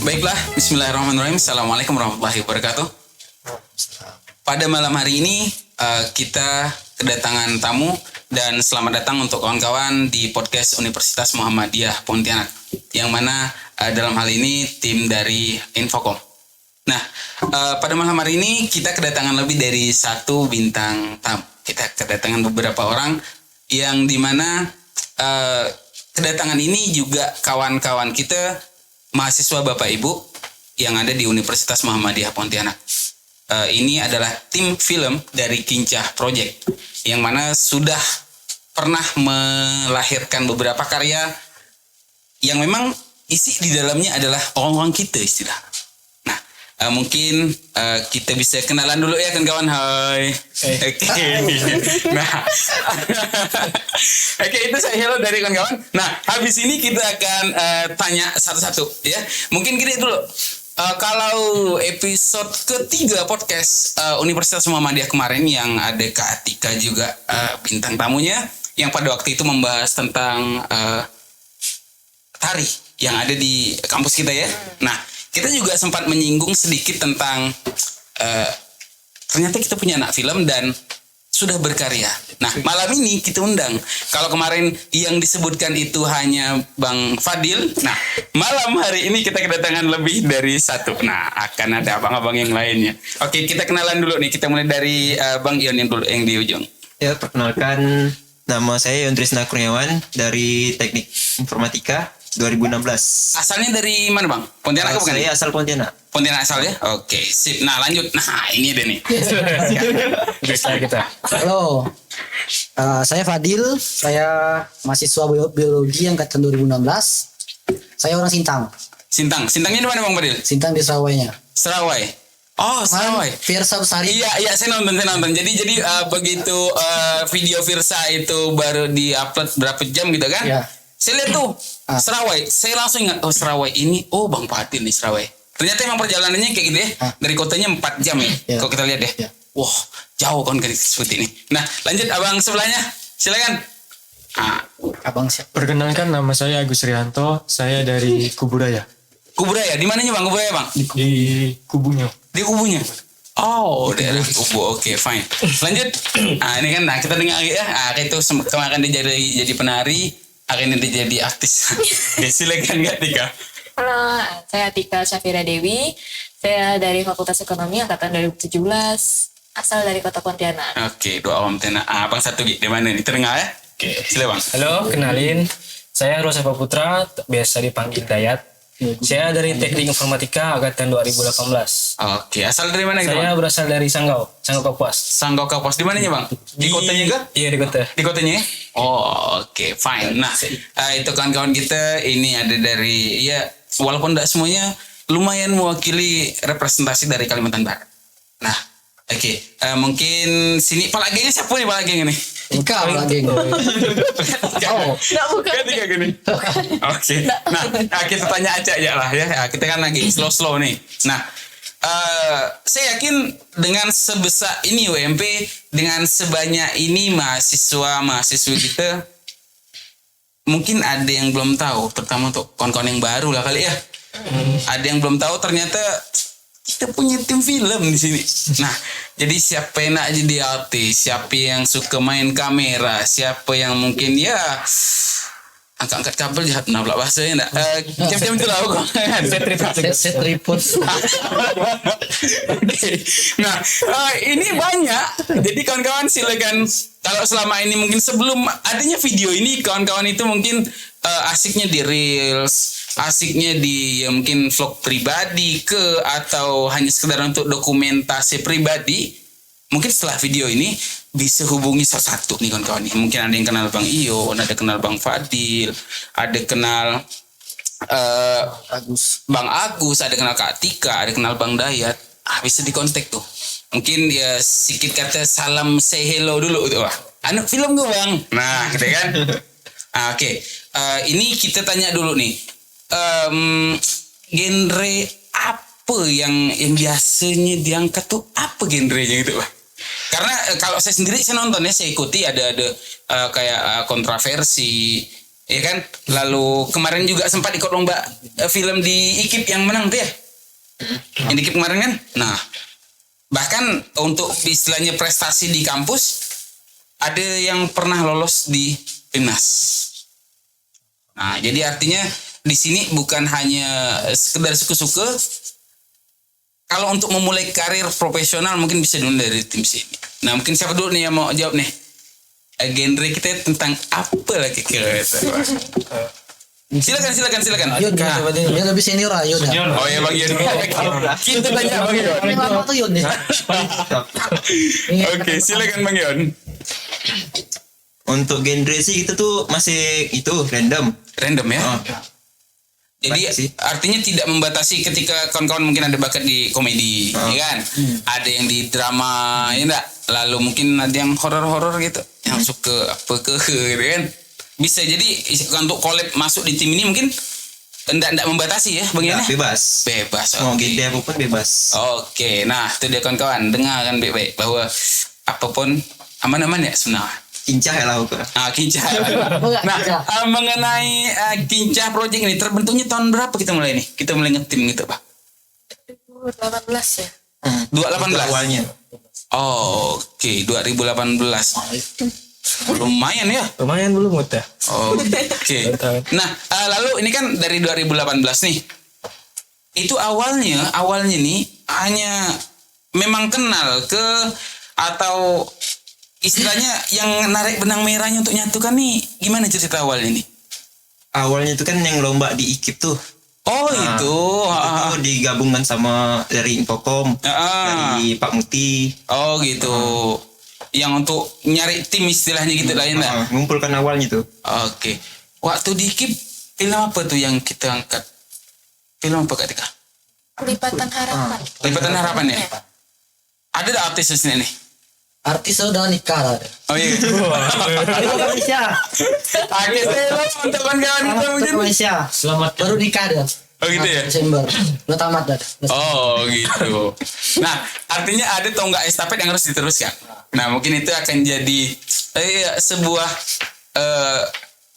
Baiklah, bismillahirrahmanirrahim. Assalamualaikum warahmatullahi wabarakatuh. Pada malam hari ini kita kedatangan tamu dan selamat datang untuk kawan-kawan di podcast Universitas Muhammadiyah Pontianak, yang mana dalam hal ini tim dari Infocom. Nah, pada malam hari ini kita kedatangan lebih dari satu bintang tamu. Kita kedatangan beberapa orang yang dimana kedatangan ini juga kawan-kawan kita mahasiswa Bapak Ibu yang ada di Universitas Muhammadiyah Pontianak. Ini adalah tim film dari Kincah Project yang mana sudah pernah melahirkan beberapa karya yang memang isi di dalamnya adalah orang-orang kita istilah. Nah, mungkin kita bisa kenalan dulu ya kawan-kawan. Hai. Oke. Nah, oke, itu saya hello dari kawan-kawan. Nah, habis ini kita akan tanya satu-satu ya. Mungkin gini dulu. Kalau episode ketiga podcast Universitas Muhammadiyah kemarin yang ada Kak Atika juga bintang tamunya, yang pada waktu itu membahas tentang tari yang ada di kampus kita ya. Nah, kita juga sempat menyinggung sedikit tentang ternyata kita punya anak film dan sudah berkarya. Nah, malam ini kita undang. Kalau kemarin yang disebutkan itu hanya Bang Fadil. Nah, malam hari ini kita kedatangan lebih dari satu. Nah, akan ada abang-abang yang lainnya. Oke, kita kenalan dulu nih. Kita mulai dari Bang Ion yang di ujung. Ya, perkenalkan, nama saya Yon Trisna Kurniawan dari Teknik Informatika 2016. Asalnya dari mana Bang? Pontianak bukan? Saya asal Pontianak. Pontianak asal ya? Oke, sip. Nah, lanjut. Nah, ini deh nih. Bisa kita. Halo, saya Fadil, saya mahasiswa biologi angkatan 2016. Saya orang Sintang. Sintangnya di mana Bang Fadil? Sintang di Sarawainya. Serawai. Oh, Serawai. Firsa Besari. Iya, saya nonton. Jadi begitu video Firsa itu baru di-upload berapa jam gitu kan? Iya. Saya lihat tuh Serawai. Saya langsung ingat, oh Serawai ini, oh Bang Fadil di Serawai. Ternyata emang perjalanannya kayak gitu ya. Dari kotanya 4 jam ya. Iya. Kalau kita lihat ya. Iya. Wah, jauh kan seperti ini. Nah, lanjut abang sebelahnya. Silakan. Abang siapa? Perkenalkan, nama saya Agus Rianto. Saya dari Kuburaya. Kuburaya, di mananya Bang? Kuburaya Bang? Di Kubunya. Di kubunya. Oh, daerah kubu. Oke, fine. Lanjut. Ini kan kita dengar ya. Itu kemarin dia jadi penari, hari ini dia jadi artis. Silakan Kak Tika. Halo, saya Tika Syafira Dewi. Saya dari Fakultas Ekonomi angkatan 2017, asal dari Kota Pontianak. Oke, dua awam Pontianak. Bang satu di mana nih? Terdengar ya? Oke, silakan Bang. Halo, kenalin. Saya Rosa Putra, biasa dipanggil Dayat. Saya dari Teknik Informatika angkatan 2018. Oke, asal dari mana gitu Saya Bang? berasal dari Sanggau Kapuas. Sanggau Kapuas. Di mananya Bang? Di kotanya kah? Iya, di kota. Di kotanya ya? Oh, oke, fine. Nah, itu kawan-kawan kita ini ada dari, ya walaupun tidak semuanya, lumayan mewakili representasi dari Kalimantan Barat. Nah, oke. Mungkin sini, Pak Gengnya siapa nih Pak Geng ini? Tika lagi. Oh, bukan. Tiga gini. Oke. Nah, kita tanya aja lah ya. Kita kan lagi slow nih. Nah, saya yakin dengan sebesar ini UMP, dengan sebanyak ini mahasiswa-mahasiswi kita, mungkin ada yang belum tahu, terutama untuk kawan-kawan yang baru lah kali ya. Ada yang belum tahu ternyata kita punya tim film di sini. Nah, jadi siapa yang nak jadi artis, siapa yang suka main kamera, siapa yang mungkin ya angkat-angkat kabel jahat, nah pula bahasanya enggak. Jam-jam itu lah kok. Set tripod. Oke. Nah, ini banyak. Jadi kawan-kawan silakan, kalau selama ini mungkin sebelum adanya video ini, kawan-kawan itu mungkin asiknya di reels, asiknya di ya mungkin vlog pribadi atau hanya sekedar untuk dokumentasi pribadi. Mungkin setelah video ini bisa hubungi salah satu nih kawan-kawan nih. Mungkin ada yang kenal Bang Ion, ada kenal Bang Fadil, ada kenal Bang Agus, ada kenal Kak Tika, ada kenal Bang Dayat. Bisa dikontak tuh. Mungkin ya sedikit kata salam say hello dulu gitu. Wah, anu film gue Bang. Nah, gitu kan. Oke. Ini kita tanya dulu nih. Genre apa yang biasanya diangkat tuh, apa genrenya gitu Bang? Karena kalau saya sendiri saya nonton ya, saya ikuti ada kayak kontroversi ya kan. Lalu kemarin juga sempat ikut lomba film di IKIP yang menang tuh ya. Yang di IKIP kemarin kan. Nah, bahkan untuk istilahnya prestasi di kampus ada yang pernah lolos di Timnas. Nah, jadi artinya di sini bukan hanya sekedar suka-suka. Kalau untuk memulai karir profesional mungkin bisa dulu dari tim sini. Nah, mungkin siapa dulu nih yang mau jawab nih? Genre kita tentang apa lagi kira-kira? Silakan. Yun, dia lebih senior lah Yun. Oh ya Bang Yon. Kita banyak Bang Yon. Ini lama tuh Yun. Oke, silakan Bang Yon. Untuk genre sih kita tuh masih itu random. Random ya. Oh. Jadi Banyak sih. artinya tidak membatasi ketika kawan-kawan mungkin ada bakat di komedi, ya kan? Ada yang di drama, ya enggak? Lalu mungkin ada yang horor-horor gitu, yang suka apa ke gitu kan? Bisa jadi untuk collab masuk di tim ini mungkin enggak membatasi ya, Bang Yon. Nggak, bebas. Bebas. Mau Oke. genre apapun bebas. Oke, nah itu dia kawan-kawan, dengarkan baik-baik bahwa apapun aman-aman ya sebenarnya. Kincah ya lah aku. Kincah. Nah, mengenai Kincah Project ini terbentuknya tahun berapa kita mulai nih? Kita mulai ngetim gitu, Pak. 2018 ya. 2018. Awalnya. Oh, oke, 2018. Lumayan ya. Lumayan belum udah. Oke. Nah, lalu ini kan dari 2018 nih. Itu awalnya nih hanya memang kenal ke atau istilahnya yang narik benang merahnya untuk nyatukan nih gimana cerita awalnya nih? Awalnya itu kan yang lomba di IKIP tuh. Oh itu. Itu digabungkan sama dari Infocom, dari Pak Muti. Oh gitu. Yang untuk nyari tim istilahnya gitu lah ya enggak? Ngumpulkan awalnya tuh. Oke. Waktu di KIP film apa tuh yang kita angkat? Film apa Kak Tika? Lipatan harapan. Lipatan Harapan ya? Ada dah artis di sini nih? Artis udah nikah lah. Oh iya. Itu Malaysia. Oke, untuk kawan-kawan kita mungkin. Malaysia. Selamat. Baru nikah dia. Oh gitu ya? Desember. Udah tamat dah. Oh gitu. Nah, artinya ada tonggak estafet yang harus diteruskan. Nah, mungkin itu akan jadi sebuah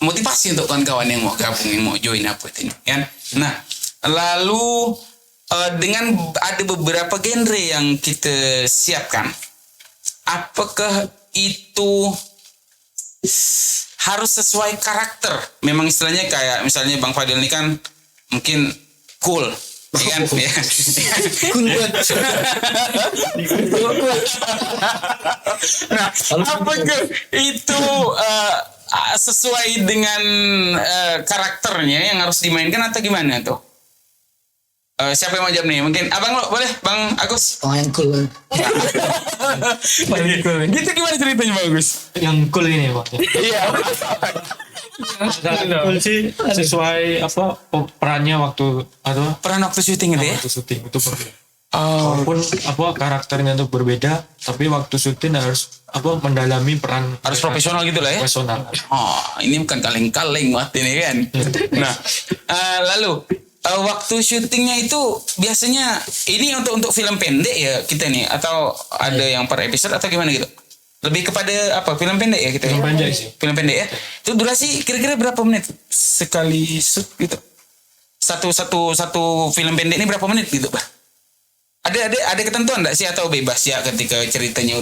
motivasi untuk kawan-kawan yang mau gabung, yang mau join apa itu kan. Nah, lalu dengan ada beberapa genre yang kita siapkan. Apakah itu harus sesuai karakter? Memang istilahnya kayak misalnya Bang Fadil ini kan mungkin cool, ya kan? Ya. Nah, apakah itu sesuai dengan karakternya yang harus dimainkan atau gimana tuh? Siapa yang mau jawab nih? Mungkin abang lo boleh, Bang Agus. Oh yang cool. Paling cool. Gitu gimana ceritanya Bang Agus? Yang cool ini Pak. Iya. Cool sih sesuai apa perannya waktu atau Peran waktu syuting itu ya? waktu syuting itu berbeda. Oh, Walaupun apa karakternya itu berbeda, tapi waktu syuting harus apa mendalami peran harus profesional gitu lah ya? profesional. Oh, ini bukan kaleng-kaleng buat ini kan. Nah, lalu waktu syutingnya itu biasanya ini untuk film pendek ya kita nih atau ada yang per episode atau gimana gitu? Lebih kepada apa? Film pendek ya kita? Film pendek sih. Film pendek ya. Itu durasi kira-kira berapa menit sekali shoot gitu? Satu film pendek ini berapa menit gitu, Pak? Ada ketentuan enggak sih atau bebas ya ketika ceritanya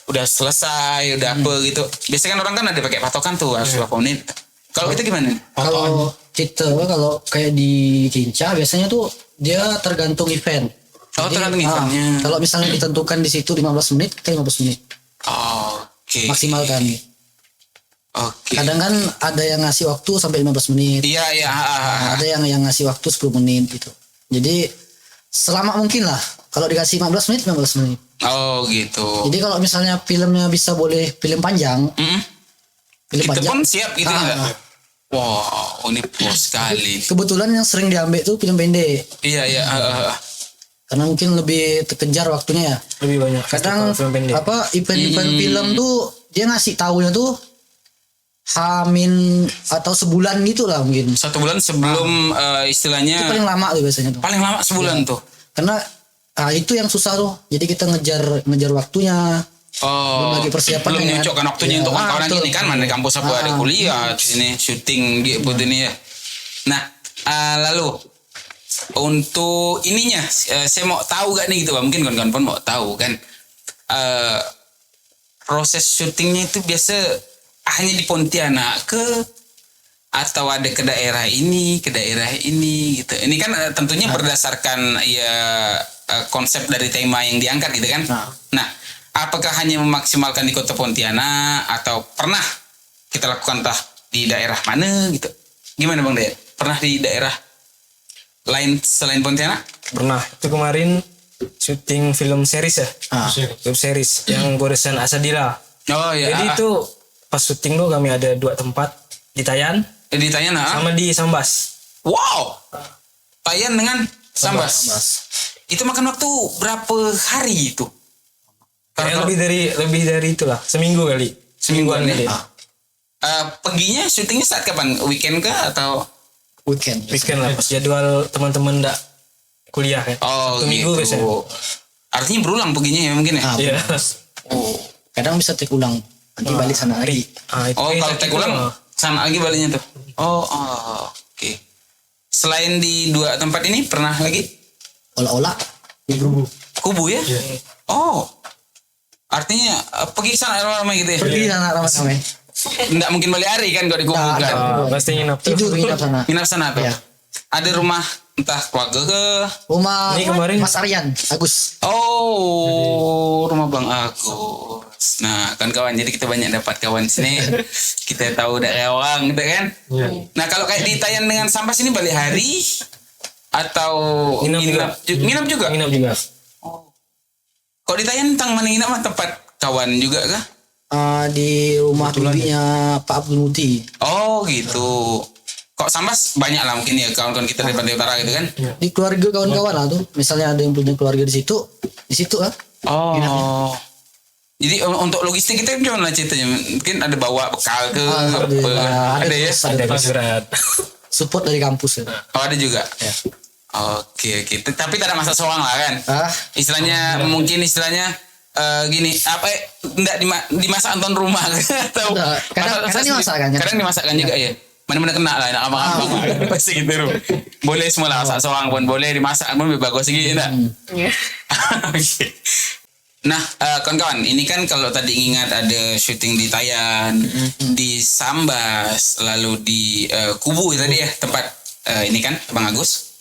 udah selesai, udah apa gitu. Biasanya kan orang kan ada pakai patokan tuh harus berapa menit. Kalau kita gimana? Kalau kita kalau kayak di Kincah biasanya tuh dia tergantung event. Oh, Jadi, tergantung eventnya. Kalau misalnya ditentukan di situ 15 menit, kita 15 menit Oke. maksimalkan. Oke. Kadang kan ada yang ngasih waktu sampai 15 menit. Iya. Ada yang ngasih waktu 10 menit gitu. Jadi selama mungkin lah. Kalau dikasih 15 menit, 15 menit. Oh gitu. Jadi kalau misalnya filmnya bisa boleh film panjang, film Kita panjang. pun siap gitu ya. Wow, ini pos sekali. Kebetulan yang sering diambil tuh film pendek. Iya. Karena mungkin lebih terkejar waktunya ya. Lebih banyak. Kadang festival film pendek. apa event-event film tuh dia ngasih tahunya tuh Hamin atau sebulan gitu lah mungkin. 1 bulan sebelum istilahnya Itu paling lama tuh biasanya tuh. paling lama sebulan tuh. Karena itu yang susah tuh. Jadi kita ngejar waktunya. Oh, Belum lagi persiapan belum kan? nyocokkan waktunya Iya. untuk kawan-kawan Betul. ini kan, mana di kampus apa ada kuliah, sini syuting gitu ini ya. Nah, lalu untuk ininya, saya mau tahu gak nih gitu, Bang? Mungkin kawan-kawan pun mau tahu kan, proses syutingnya itu biasa hanya di Pontianak atau ada ke daerah ini gitu. Ini kan tentunya berdasarkan ya konsep dari tema yang diangkat gitu kan. Nah, apakah hanya memaksimalkan di Kota Pontianak atau pernah kita lakukan di daerah mana gitu? Gimana Bang Dayat? Pernah di daerah lain selain Pontianak? Pernah. Itu kemarin syuting film series ya. Film series yang Goresan Asadila. Oh iya. Jadi itu pas syuting tuh kami ada 2 tempat di Tayan ditanya sama di Sambas. Wow. Tayan dengan Sambas. Itu makan waktu berapa hari itu? Kayak lebih dari itulah, seminggu kali. Semingguan kali. ya? Perginya syutingnya saat kapan? Weekend kah atau? Weekend. Weekend lah pas jadwal teman-teman ndak kuliah kan. Oh Satu minggu gitu. biasanya. Artinya berulang perginya ya mungkin ya? Iya. Kadang bisa take ulang. Nanti balik sana hari. Itu Oh kalau kita- take ulang sama lagi baliknya tuh. Oh, oke. Selain di 2 tempat ini pernah lagi? Olah-olah. Di Grubu. Kubu ya? Oh. Artinya pergi sana ramai gitu ya? Pergi sana ramai-ramai. Nggak mungkin balik hari kan kalau di kubu kan? pasti nginap tuh. Tidur nginap sana. Nginap sana tuh. Iya. Ada rumah entah keluarga ke. Rumah Ini kemarin- Mas Aryan, Agus. Oh, rumah Bang Agus. Nah, kawan-kawan, jadi kita banyak dapat kawan sini. Kita tahu daerah Rewang gitu kan. Nah, kalau kayak di Tayan dengan Sambas ini balik hari atau nginap juga? Nginap juga. Kalau di Tayan tentang mana nginap mah tempat kawan juga kah? Di rumah bibinya Pak Abdul Muti. Oh, gitu. Kok Sambas banyak lah mungkin ya kawan-kawan kita dari Pantai Utara gitu kan? Di keluarga kawan-kawan lah tuh. Misalnya ada yang punya keluarga di situ lah. Oh. Jadi untuk logistik kita gimana ceritanya? Mungkin ada bawa bekal ke Alhamdulillah. ada ya? Ada berat. Support dari kampus ya. Oh, ada juga. Oke. Tapi tak ada masak soang lah kan? Istilahnya mungkin gini apa enggak dimasak nonton rumah atau Enggak, kadang dimasakkan kan? Kadang dimasakkan juga ya. Mana-mana kena lah nak abang-abang pasti gitu Ru. Boleh semua lah masak soang pun boleh dimasak pun lebih bagus gitu enggak? Oke. Nah, kawan-kawan, ini kan kalau tadi ingat ada syuting di Tayan, di Sambas, lalu di Kubu tadi ya tempat ini kan Bang Agus.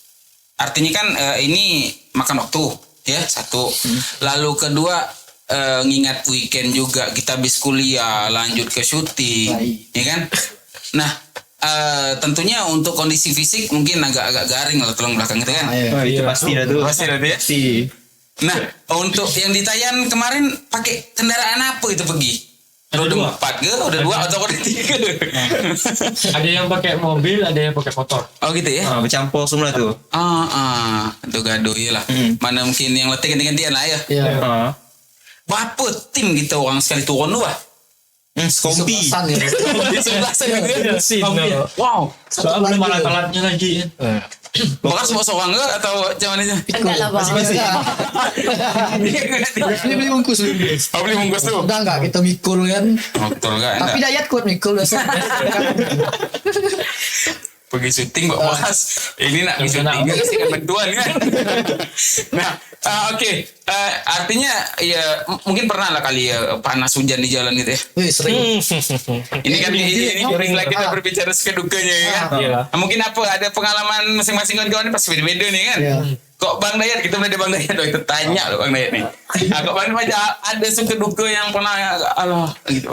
Artinya kan ini makan waktu ya satu. Lalu kedua ngingat weekend juga kita habis kuliah lanjut ke syuting, ya kan? Nah, tentunya untuk kondisi fisik mungkin agak garing lah tulang belakang gitu kan. Itu pasti dah tuh. Pasti nanti ya. Nah, untuk yang di Tayan kemarin pakai kendaraan apa itu pergi? Roda 4 ke? Roda 2 atau roda 3? Ada yang pakai mobil, ada yang pakai motor. Oh gitu ya? Bercampur semua tuh. Gaduh iyalah. Mana mungkin yang letih ganti-gantian lah ya. Iya. Berapa tim kita orang sekali turun lu ah? Skompi. Kesebelasan ya. Di sebelah sana gitu ya? Wow. Soalnya belum alat-alatnya lagi. Bahkan semua seorang ke atau macam mana aja? Enggak lah bang. Ini beli bungkus. Oh beli bungkus tuh? Udah enggak kita mikul kan. Betul kan? Tapi Dayat kuat mikul biasa. Pergi syuting Mbak Mas. Ini nak pergi syuting juga sih kan bantuan kan. Nah, oke. Artinya ya mungkin pernah lah kali ya panas hujan di jalan gitu ya. Wih sering. Ini kan ini setelah kita berbicara suka dukanya ya kan. Mungkin apa ada pengalaman masing-masing kawan-kawan pasti beda-beda nih kan. Iya. Kok Bang Dayat kita mulai dari Bang Dayat dong kita tanya loh Bang Dayat nih. Kok Bang Dayat ada suka duka yang pernah Allah gitu.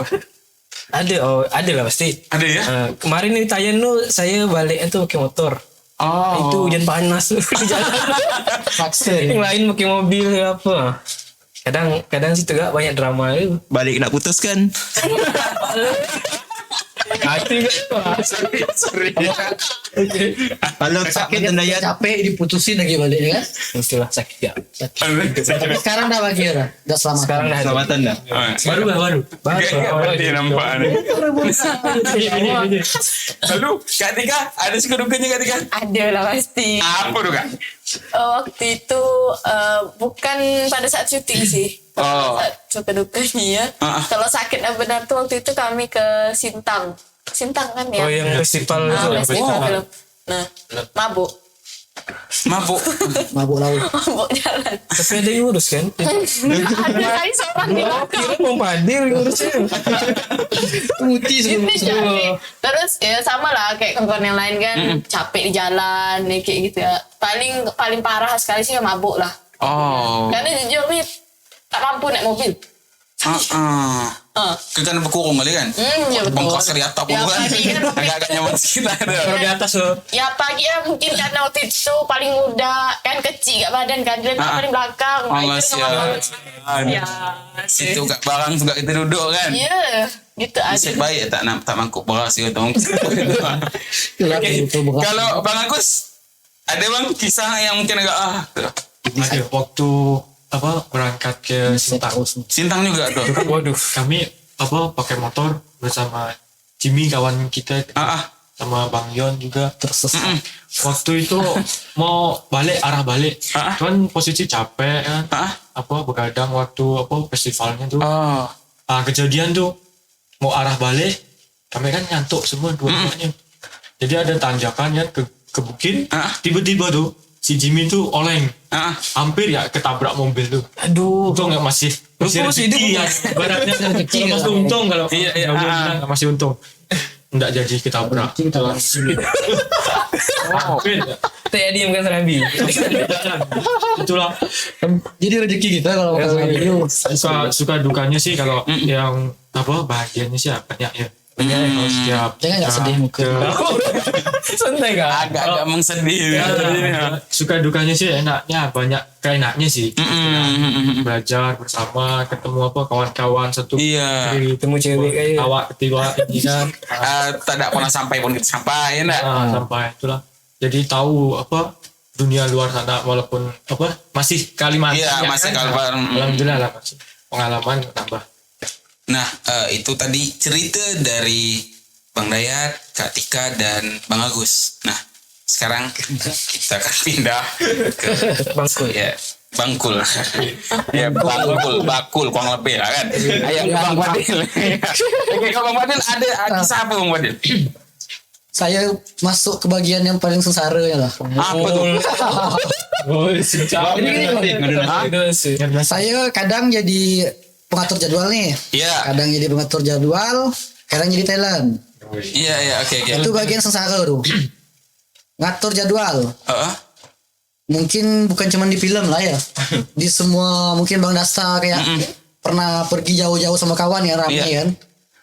Ada lah pasti. Ada ya? Kemarin di Tayan tuh saya baliknya tuh pakai motor. Oh. Itu hujan panas tuh di jalan. Paksa. Yang lain pakai mobil apa. Kadang situ gak banyak drama itu. Balik nak putus kan. Hati Sorry. Kalau Sakit mantan Dayat. capek diputusin lagi balik ya kan. Istilah sakit ya. Tapi sekarang dah bagi ya. Udah selamat. Sekarang dah ada. Selamatan dah. Baru. Dia nampak nih. Lalu Kak Tika ada suka dukanya Kak Tika? Ada lah pasti. Apa tuh Kak? Waktu itu bukan pada saat syuting sih. Oh. Suka dukanya ya. Kalau sakitnya benar tuh waktu itu kami ke Sintang kan ya. Oh, yang festival itu. Festival film. Nah, mabuk Mabuk laut. mabuk jalan. Tapi ada yang ngurus kan? Ada kali seorang di belakang. Kira mau padir ngurusnya. Putih Ini jadi. Terus ya sama lah kayak kawan yang lain kan capek di jalan ya, kayak gitu ya. Paling parah sekali sih ya mabuk lah. Oh. Karena jujur nih tak mampu naik mobil. Kan berkurung kali kan? Ya betul. Bengkok dari atap Ya, kan. pagi kan. Agak-agak nyaman sekitar Kalau di atas loh. Ya pagi ya mungkin karena waktu itu paling muda kan kecil gak badan kan dia paling belakang. Oh, Nah, itu kasihan. ya. Situ gak barang juga kita duduk kan. Iya, gitu aja. Nasib baik tak mangkuk beras gitu. Itu bekas. Kalau Bang Agus ada bang kisah yang mungkin agak Ada waktu berangkat ke Sintang. Sintang juga tuh. Waduh, kami pakai motor bersama Jimmy kawan kita, sama Bang Yon juga. Tersesat. Waktu itu mau arah balik, cuman posisi capek kan, begadang waktu festivalnya tuh. Kejadian tuh mau arah balik, kami kan ngantuk semua dua-duanya. Jadi ada tanjakan ya ke bukit, tiba-tiba tuh si Jimmy tuh oleng, hampir ya ketabrak mobil tuh. Aduh. Untung nggak masih rezeki ya, baratnya kalau masih untung kalau masih untung. Nggak jadi ketabrak. Hampir. Teh diam kan Serambi. Itulah Jadi rezeki kita kalau makan video. suka dukanya sih kalau yang bahagianya sih banyak ya. Kalau setiap Jangan nggak sedih muka. Santai kan? Agak mengsedih. Suka dukanya sih enaknya banyak keenaknya sih. Belajar bersama, ketemu kawan-kawan satu. Iya. Ketemu cewek kayak. Tawa ketiwa ini kan. Tidak pernah sampai pun kita sampai ya. Sampai itulah. Jadi tahu dunia luar sana walaupun masih Kalimantan. Iya, ya masih kan? Kalimantan. Alhamdulillah lah masih pengalaman tambah. Nah, itu tadi cerita dari Bang Dayat, Kak Tika, dan Bang Agus. Nah, sekarang kita akan pindah ke Bangkul. Ya, Bangkul. Ya, bakul, kurang lebih lah kan. Ayo Bang Fadil. Oke, kalau Bang Fadil ada kisah apa Bang Fadil? Saya masuk ke bagian yang paling sengsara ya lah. Apa tuh? Saya kadang jadi pengatur jadwal nih. Iya. Kadang jadi pengatur jadwal, kadang jadi talent. Iya, oke. Itu bagian sengsara tuh. Ngatur jadwal. Mungkin bukan cuma di film lah ya. Di semua mungkin Bang Dasta kayak pernah pergi jauh-jauh sama kawan ya ramai Iya. kan.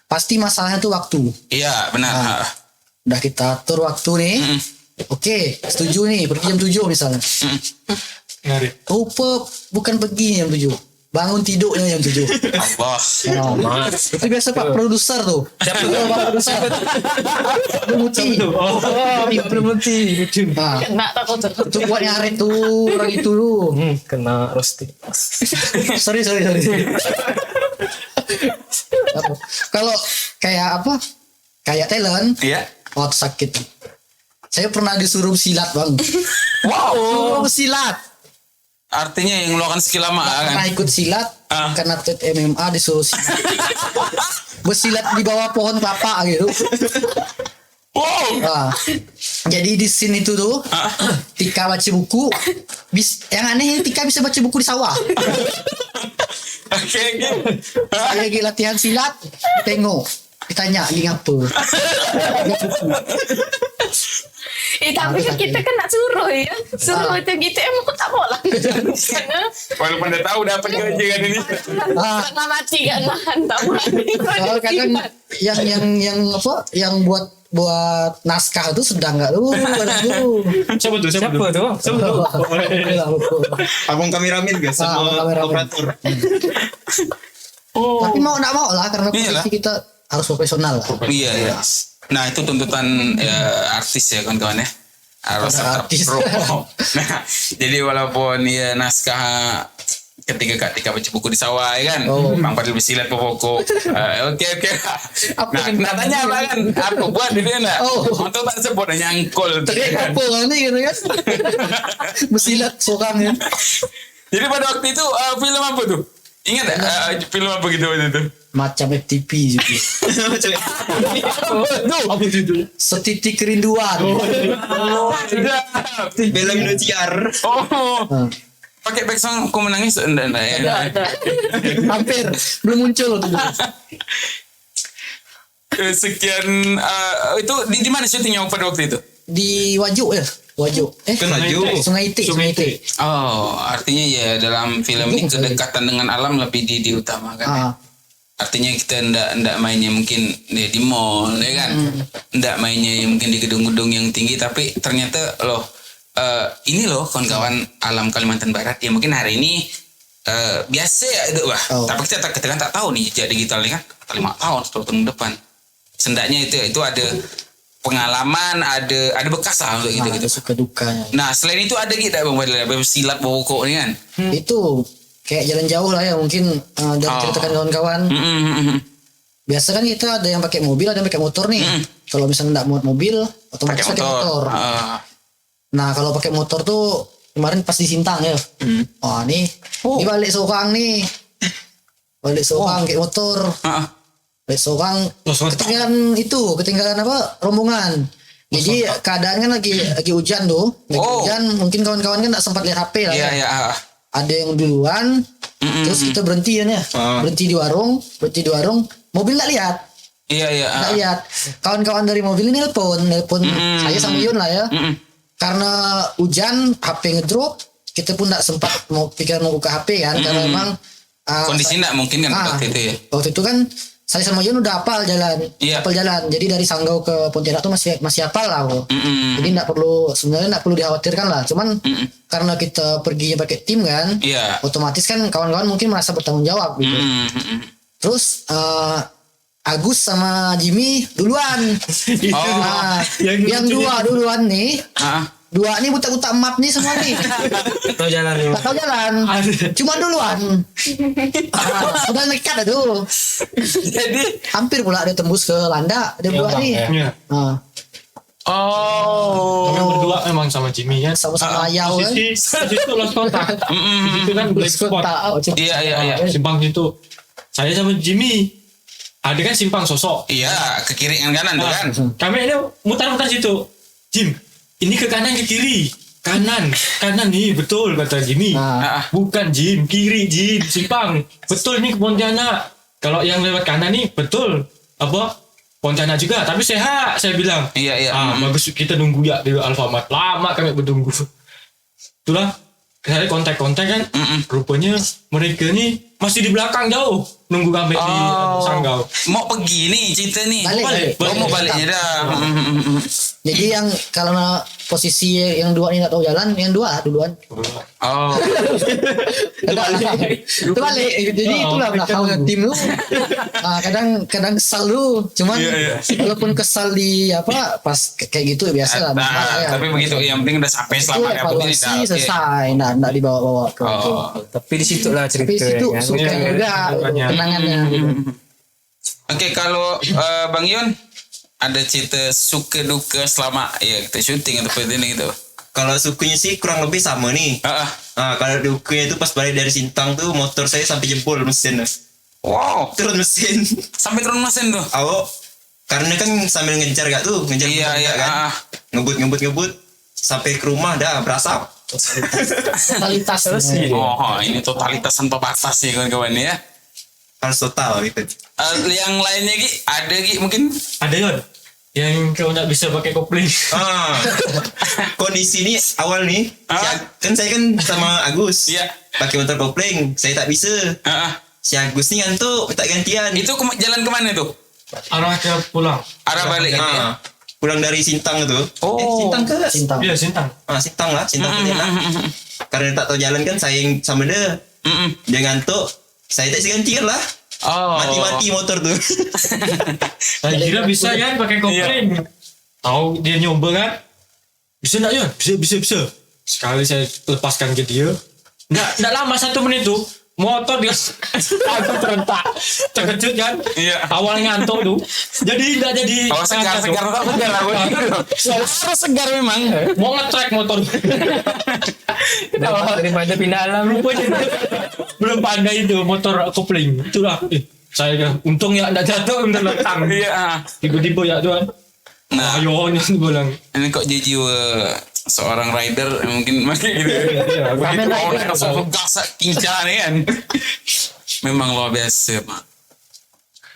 Pasti masalahnya tuh waktu. Iya, benar. Udah kita atur waktu nih. Oke, setuju nih pergi jam 7 misalnya. Ngari. Lupa bukan pergi jam 7. Bangun tidurnya jam 7. Allah. Itu biasa Pak produser tuh. Siapa tuh Pak produser? Bermuti. Bermuti. Nah, Kena takut. itu buat ngaret tuh orang itu lu. Kena roasting. Sorry. Kalau kayak apa? Kayak talent. Iya. Waktu sakit. Saya pernah disuruh silat bang. Wow. Silat. Artinya yang ngeluarkan skill lama Pernah kan? ikut silat. Karena atlet MMA disuruh silat. Bersilat di bawah pohon kelapa gitu. Wow. Nah, jadi di scene itu tuh Tika baca buku. Yang aneh Tika bisa baca buku di sawah. Oke. Saya lagi latihan silat, tengok, ditanya lagi ngapa. Tapi kan kita kan nak suruh ya. Suruh macam gitu emang aku tak boleh. Walaupun dah tahu dapat gaji kan ini. Karena mati kan nahan tak boleh. Soalnya kadang yang apa? Yang buat naskah tuh sedang nggak tuh? Siapa tuh? Abang kameramen guys, sama operator. Tapi mau nggak mau lah karena Iyalah. posisi kita harus profesional lah. Iya. Nah itu tuntutan artis ya kawan-kawan ya. Harus Artis. pro. Nah jadi walaupun ya naskah ketika Kak Tika baca buku di sawah ya kan, Bang Fadil bersilat pokok. Oke. Nah tanya apa kan? Apa buat dia nak? Untuk tak sebut nyangkul. Apa kan nih gitu kan? Bersilat seorang ya. Jadi pada waktu itu film apa tuh Ingat film apa gitu waktu itu? Macam FTP juga. Apa judulnya? Setitik kerinduan. Film Indosiar. Oh. Pakai back song aku menangis enggak ya. Hampir belum muncul tuh. Sekian itu di mana syutingnya pada waktu itu? Di Wajuk ya. Wajuk. Kan Wajuk. Sungai Itik. Oh, artinya ya dalam film ini kedekatan dengan alam lebih diutamakan. Artinya kita ndak mainnya mungkin di mall ya kan. Ndak mainnya mungkin di gedung-gedung yang tinggi, tapi ternyata ini loh kawan-kawan alam Kalimantan Barat ya mungkin hari ini biasa ya itu tapi kita kan tak tahu nih jejak digitalnya kan 5 tahun 10 tahun depan. Sendaknya itu ada pengalaman, ada bekas lah untuk gitu. Suka dukanya. Nah selain itu ada kita Bang Fadil silat bawa kok ini kan. Itu kayak jalan jauh lah ya mungkin dari ceritakan kawan-kawan. Biasa kan kita ada yang pakai mobil, ada yang pakai motor nih. Kalau misalnya nggak muat mobil, otomatis pakai motor. Nah kalau pakai motor tuh kemarin pas di Sintang ya. Ini balik seorang nih. Balik seorang kayak motor. Balik seorang ketinggalan rombongan. Jadi keadaan kan lagi hujan tuh. Hujan mungkin kawan-kawan kan nggak sempat lihat HP lah. Iya. Ada yang duluan. Terus kita berhenti ya. Berhenti di warung. Mobil nggak lihat. Iya. Nggak lihat. Kawan-kawan dari mobil ini nelpon saya sama Yun lah ya. Karena hujan HP ngedrop, kita pun nggak sempat mau buka HP kan karena memang kondisi nggak mungkin kan waktu itu ya. Waktu itu kan saya sama Yun udah hafal jalan. Jadi dari Sanggau ke Pontianak tuh masih hafal lah. Jadi sebenarnya nggak perlu dikhawatirkan lah. Cuman karena kita perginya pakai tim kan, otomatis kan kawan-kawan mungkin merasa bertanggung jawab gitu. Terus Agus sama Jimmy duluan. Yang duluan nih. Dua nih buta-buta map nih semua nih. Tahu jalan. Cuma duluan. Udah nekat aduh. Jadi hampir pula ada tembus ke Landa. Ada dua nih. Kami berdua memang sama Jimmy kan. Sama-sama Ayau kan. Situ lost kontak. Itu kan black spot. Iya. Simpang situ. Saya sama Jimmy. Ada kan simpang sosok. Iya, ke kiri dan kanan tuh kan. Kami ini mutar-mutar situ. Jim, ini ke kanan ke kiri. Kanan nih betul kata Jimmy. Bukan Jim, kiri Jim, simpang. Betul nih ke Pontianak. Kalau yang lewat kanan nih betul Pontianak juga, tapi sehat saya bilang. Iya. Bagus kita nunggu ya di Alfamart. Lama kami menunggu. Itulah saya kontak kan. Rupanya mereka nih masih di belakang jauh nunggu kami di Sanggau. Mau pergi nih cerita nih. Balik. Mau baliknya dah. Jadi yang kalau posisi yang dua ini nggak tahu jalan, yang dua duluan. Itu balik. Jadi itulah belakang tim lu. Kadang kesal lu. Cuman walaupun kesal di pas kayak gitu biasa lah. Tapi begitu yang penting udah sampai selamat ya. Evaluasi selesai. Nggak dibawa-bawa ke. Tapi di situ lah cerita. Tapi situ suka juga kenangannya. Oke, kalau Bang Yun ada cerita suka duka selama kita syuting atau ini gitu. Kalau sukunya sih kurang lebih sama nih. Kalau dukanya itu pas balik dari Sintang tuh motor saya sampai jebol mesin. Wow. Turun mesin. Sampai turun mesin tuh. Karena kan sambil ngejar kan. Kan. Ngebut sampai ke rumah dah berasap. Totalitas sih. Ini totalitas tanpa batas nih kawan-kawan ya. Harus total gitu. Yang lainnya ada mungkin? Ada Yon yang kau nggak bisa pakai kopling. Kondisi ini awal nih. Kan saya kan sama Agus. Pakai motor kopling, saya tak bisa. Si Agus nih ngantuk, tak gantian. Itu jalan kemana tuh? Arah ke pulang. Arah balik gitu ya? Pulang dari Sintang itu. Sintang ke? Sintang. Iya Sintang. Sintang lah, Sintang Pontianak. Karena tak tahu jalan kan saya yang sama dia. Dia ngantuk, saya tak gantian lah. Mati-mati motor tuh. Saya kira bisa kan pakai kopling. Tahu dia nyoba kan? Bisa enggak Yon? Bisa. Sekali saya lepaskan ke dia. Enggak lama 1 menit tuh. motor dia aku terkejut kan. Iya. Awalnya ngantuk tuh. Jadi enggak jadi segar aku. Harus segar memang. Mau nge-track motor. Daripada pindah alam. Rupanya belum pandai itu motor kopling. Itulah. Saya untung ya enggak jatuh bener letang. Iya. Tiba-tiba ya tuan. Nah, ayo nih bilang. Ini kok jadi seorang rider mungkin masih gitu. Begitu mau langsung gas kincang kan. Memang luar biasa, Pak.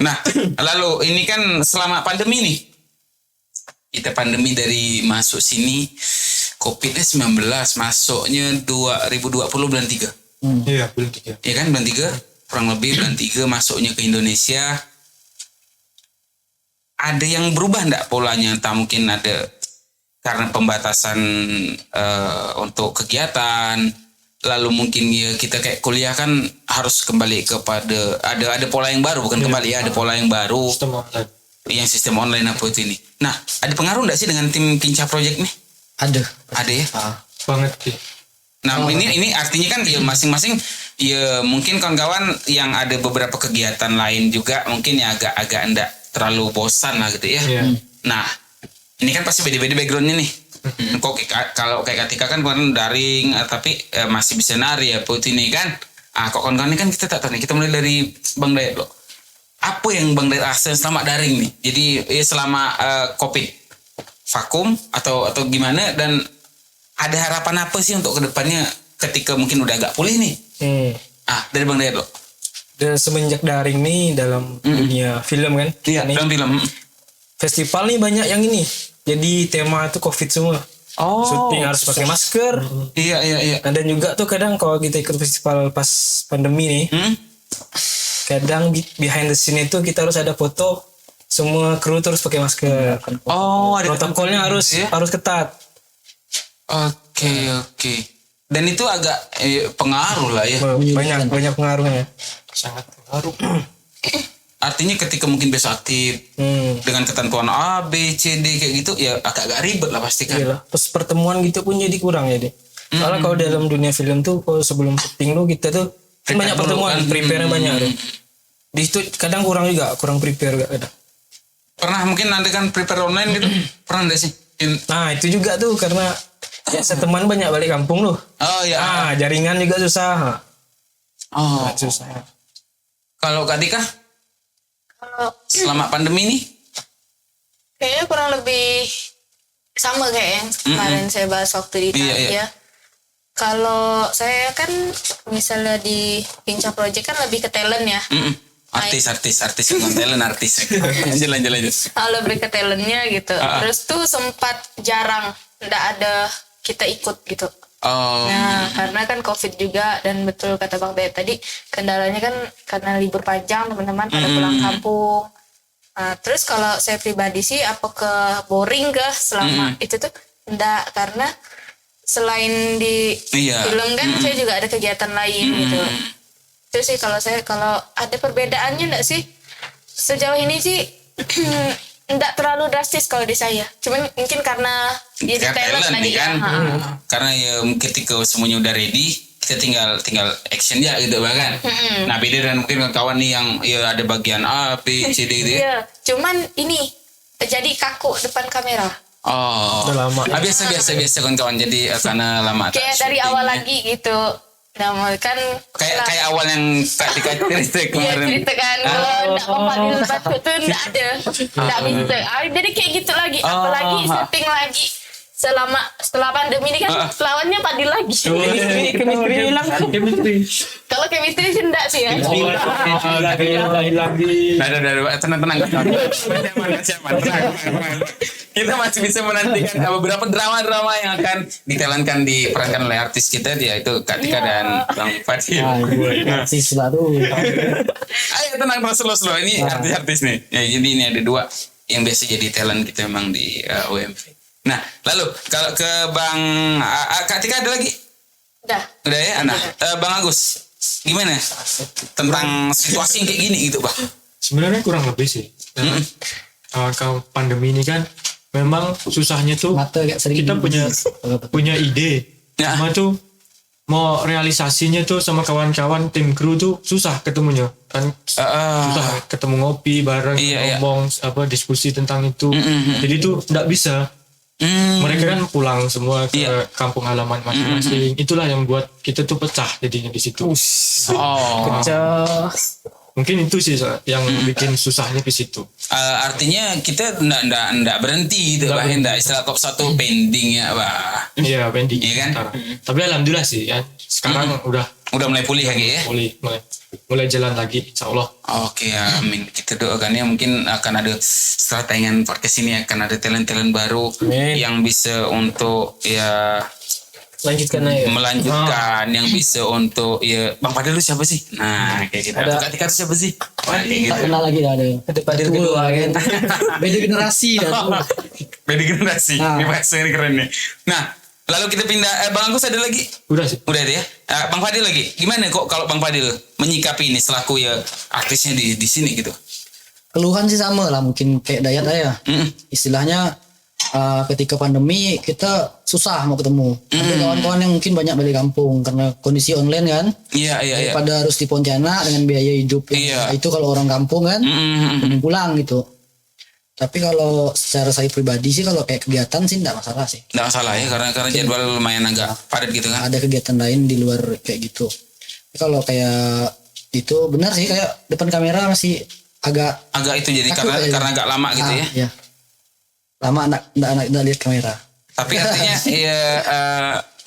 Nah, lalu ini kan selama pandemi nih. Kita pandemi dari masuk sini COVID-19 masuknya 2020 bulan 3. Iya, bulan 3. Iya kan bulan 3, kurang lebih bulan 3 masuknya ke Indonesia. Ada yang berubah enggak polanya? Entah mungkin ada karena pembatasan untuk kegiatan, lalu mungkin ya kita kayak kuliah kan harus kembali kepada ada pola yang baru, bukan kembali ya, ada pola yang baru, sistem online apa itu ini. Nah, ada pengaruh enggak sih dengan tim Kinca Project nih? Ada ya? Banget sih. Nah, ini artinya kan ya masing-masing ya mungkin kawan-kawan yang ada beberapa kegiatan lain juga mungkin ya agak enggak terlalu bosan lah gitu ya. Nah, ini kan pasti beda-beda backgroundnya nih. Kok kalau kayak Katika kan kemarin daring, tapi masih bisa nari ya Putih ini kan. Kok kawan-kawan ini kan kita tak tahu nih. Kita mulai dari Bang Dayat loh. Apa yang Bang Dayat rasain selama daring nih? Jadi selama COVID vakum atau gimana, dan ada harapan apa sih untuk kedepannya ketika mungkin udah agak pulih nih? Dari Bang Dayat loh. Dan semenjak daring nih dalam dunia film kan. Iya, dalam film. Festival nih banyak yang ini. Jadi tema itu COVID semua. Syuting harus pakai masker. Iya. Dan juga tuh kadang kalau kita ikut festival pas pandemi nih, kadang behind the scene itu kita harus ada foto, semua kru terus pakai masker. Ada protokolnya harus ketat. Oke. Dan itu agak pengaruh lah ya. Banyak pengaruhnya. Sangat pengaruh. Artinya ketika mungkin besok aktif dengan ketentuan A, B, C, D kayak gitu ya agak ribet lah pasti kan. Iyalah. Terus pertemuan gitu pun jadi kurang ya deh. Soalnya kalau dalam dunia film tuh kalau sebelum syuting tuh kita tuh banyak pertemuan, prepare banyak deh. Di situ kadang kurang prepare juga kadang. Pernah mungkin ada kan prepare online gitu? Pernah enggak sih? Nah itu juga tuh karena teman banyak balik kampung loh. Jaringan juga susah. Susah. Kalau Kak Tika? Selama pandemi nih? Kayaknya kurang lebih sama kayak yang kemarin saya bahas waktu di Italia. Kalau saya kan misalnya di Kinca Project kan lebih ke talent ya. Artis bukan talent, artis. Lanjut. Kalau lebih ke talentnya gitu. Terus tuh sempat jarang nggak ada kita ikut gitu. Nah, karena kan COVID juga, dan betul kata Bang Dayat tadi, kendalanya kan karena libur panjang, teman-teman pada pulang kampung. Nah, terus kalau saya pribadi sih boring selama itu tuh enggak, karena selain di film kan saya juga ada kegiatan lain gitu. Itu sih kalau ada perbedaannya enggak sih? Sejauh ini sih enggak terlalu drastis kalau di saya. Cuman mungkin karena jadi talent lagi kan. Karena ya ketika semuanya udah ready, kita tinggal action ya gitu bahkan. Nah, beda dengan mungkin kawan nih yang ya ada bagian A, B, C, D gitu ya. Iya, cuman ini jadi kaku depan kamera. Udah lama. Biasa kawan-kawan, jadi karena lama. Kayak dari awal lagi gitu. Nah, kan kayak awal yang tak dikasih kemarin. Iya, cerita kan. Kalau enggak memanggil batu tuh enggak ada. Enggak bisa. Jadi kayak gitu lagi. Apalagi syuting lagi. Setelah pandemi ini kan lawannya Padil lagi. Chemistry hilang. Kalau chemistry sih enggak sih ya. Udah, tenang. Kita masih bisa menantikan beberapa drama-drama yang akan ditelankan diperankan oleh artis kita, yaitu Kak Tika dan Bang Fadil. Artis baru. Ayo tenang, terus lo. Ini artis-artis nih. Ya, jadi ini ada dua yang biasa jadi talent kita memang di UMV. Nah, lalu kalau ke Bang Kak Tika ada lagi? Udah ya. Nah, Bang Agus, gimana tentang situasi yang kayak gini gitu, Bang? Sebenarnya kurang lebih sih. Kalau pandemi ini kan memang susahnya tuh kita punya ide, cuma tuh mau realisasinya tuh sama kawan-kawan tim kru tuh susah ketemunya kan, susah ketemu ngopi bareng, ngomong diskusi tentang itu. Jadi tuh nggak bisa. Mereka kan pulang semua ke kampung halaman masing-masing. Itulah yang buat kita tuh pecah jadinya di situ. Pecah. Mungkin itu sih yang bikin susahnya ke situ. Artinya kita ndak berhenti itu, enggak istilah top 1 pending ya, Bah. Iya, pending. Iya kan? Tapi alhamdulillah sih ya. Sekarang udah mulai pulih lagi ya. Mulai jalan lagi, insyaallah. Oke, amin. Kita doakan ya, mungkin akan ada setelah tayangan podcast ini akan ada talent-talent baru yang bisa untuk ya melanjutkan yang bisa untuk ya Bang Fadil lu siapa sih? Nah, kayak gitu. Kak Tika itu siapa sih? Tak kenal lagi dah ada. Fadil kedua kan. Beda generasi dah. Beda generasi. Ini bahasa ini keren nih. Nah, lalu kita pindah Bang Agus ada lagi? Udah sih. Udah ada ya. Bang Fadil lagi. Gimana kok kalau Bang Fadil menyikapi ini selaku ya artisnya di sini gitu? Keluhan sih sama lah, mungkin kayak Dayat ya. Istilahnya ketika pandemi kita susah mau ketemu. Ada kawan-kawan yang mungkin banyak balik kampung karena kondisi online kan. Iya. Daripada harus di Pontianak dengan biaya hidup itu kalau orang kampung kan mending pulang gitu. Tapi kalau secara saya pribadi sih kalau kayak kegiatan sih enggak masalah sih. Enggak masalah ya karena jadwal lumayan agak padat gitu kan. Ada kegiatan lain di luar kayak gitu. Tapi kalau kayak itu benar sih kayak depan kamera masih agak itu jadi karena agak lama gitu ya. Iya. Lama enggak lihat kamera. Tapi artinya ya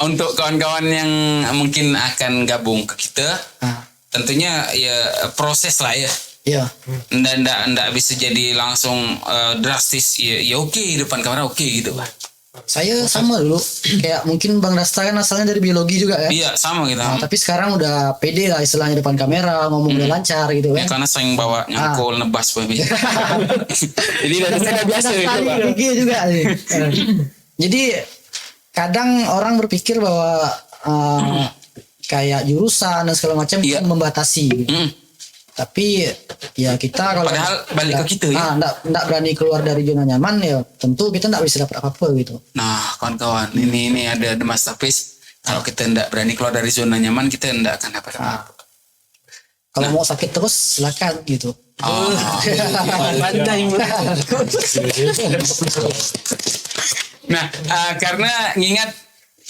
untuk kawan-kawan yang mungkin akan gabung ke kita tentunya ya proses lah ya. Iya. Nggak bisa jadi langsung drastis ya oke depan kamera oke gitu. Saya sama dulu kayak mungkin Bang Dasta kan asalnya dari biologi juga kan. Iya sama gitu. Tapi sekarang udah pede lah istilahnya depan kamera ngomong udah lancar gitu kan. Ya karena sering bawa nyangkul nebas jadi udah biasa gitu juga sih. Jadi kadang orang berpikir bahwa kayak jurusan dan segala macam itu membatasi gitu. Tapi ya kita kalau padahal balik ke kita ya. Enggak berani keluar dari zona nyaman ya tentu kita enggak bisa dapat apa-apa gitu. Nah, kawan-kawan, ini ada The Masterpiece. Kalau kita enggak berani keluar dari zona nyaman, kita enggak akan dapat apa-apa. Kalau mau sakit terus silakan gitu. Nah, karena ngingat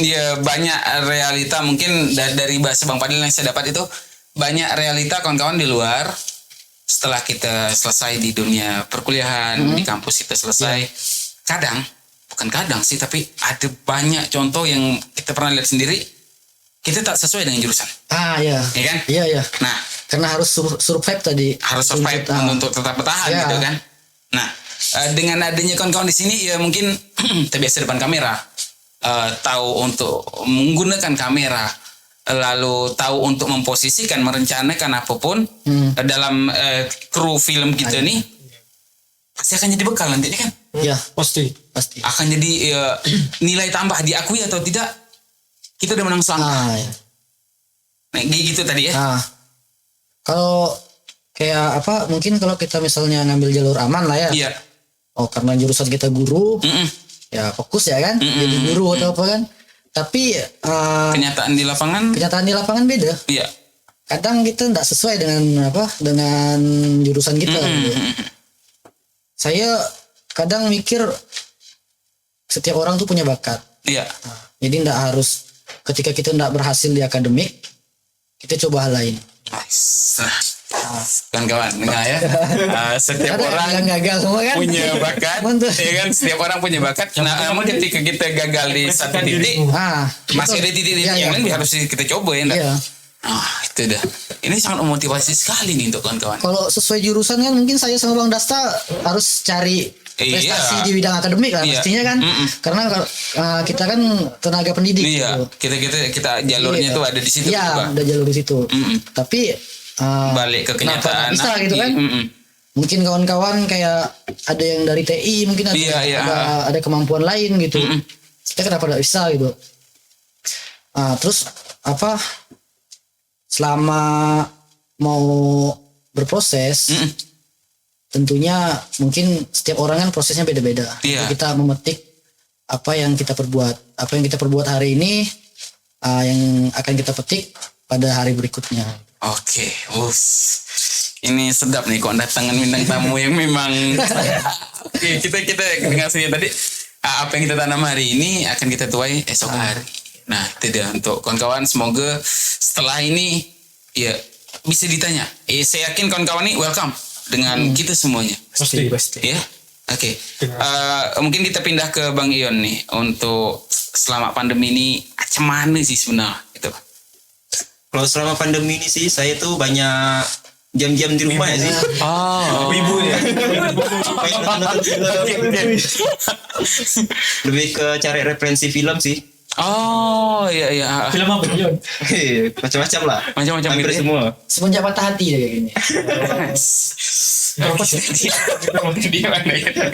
ya banyak realita mungkin dari bahasa Bang Fadil yang saya dapat itu banyak realita kawan-kawan di luar setelah kita selesai di dunia perkuliahan di kampus kita selesai bukan kadang sih tapi ada banyak contoh yang kita pernah lihat sendiri kita tak sesuai dengan jurusan iya kan iya nah karena harus survive tadi untuk tetap bertahan gitu kan nah dengan adanya kawan-kawan di sini ya mungkin terbiasa depan kamera tahu untuk menggunakan kamera lalu tahu untuk memposisikan merencanakan apapun dalam kru film kita nih pasti akan jadi bekal nanti kan ya pasti akan jadi nilai tambah diakui atau tidak kita udah menang selangkah nah gitu tadi ya kalau kayak apa mungkin kalau kita misalnya ngambil jalur aman lah ya karena jurusan kita guru ya fokus ya kan jadi guru atau apa kan tapi kenyataan di lapangan beda. Iya. Kadang kita tidak sesuai dengan jurusan kita. Gitu. Saya kadang mikir setiap orang tuh punya bakat. Iya. Jadi tidak harus ketika kita tidak berhasil di akademik kita coba hal lain. Nice. Kawan-kawan, ya. Setiap ada orang yang gagal semua kan punya bakat, ya kan? Setiap orang punya bakat. Nah, namun ketika kita gagal di satu titik, masih ada titik-titik yang lain harus kita coba ya, iya. Itu dah. Ini sangat memotivasi sekali nih untuk kawan-kawan. Kalau sesuai jurusan kan mungkin saya sama Bang Dasta harus cari prestasi di bidang akademik lah pastinya kan. Karena kita kan tenaga pendidik. Iya. Gitu. Kita jalurnya tuh ada di situ. Iya, ada jalur di situ. Tapi balik ke kenyataan bisa gitu kan. Mungkin kawan-kawan kayak ada yang dari TI mungkin ada kemampuan lain gitu. Kita kenapa tidak bisa gitu. Terus selama mau berproses tentunya mungkin setiap orang kan prosesnya beda-beda. Kita memetik apa yang kita perbuat hari ini yang akan kita petik pada hari berikutnya. Oke, ini sedap nih kok datangan bintang tamu yang memang. Oke, kita dengar sini tadi apa yang kita tanam hari ini akan kita tuai esok hari. Nah, itu dia untuk kawan-kawan, semoga setelah ini ya bisa ditanya. Saya yakin kawan-kawan ini welcome dengan kita semuanya. Pasti. Ya. Oke. Mungkin kita pindah ke Bang Ion nih untuk selama pandemi ini macam mana sih sebenarnya gitu. Kalau selama pandemi ini sih saya tuh banyak jam-jam di rumah ya sih. Ibu ya. Lebih ke cari referensi film sih. Oh iya. Film apa Yon? Macam-macam lah. Macam-macam Hampir gitu. semua. Semenjak patah hati ya kayak gini.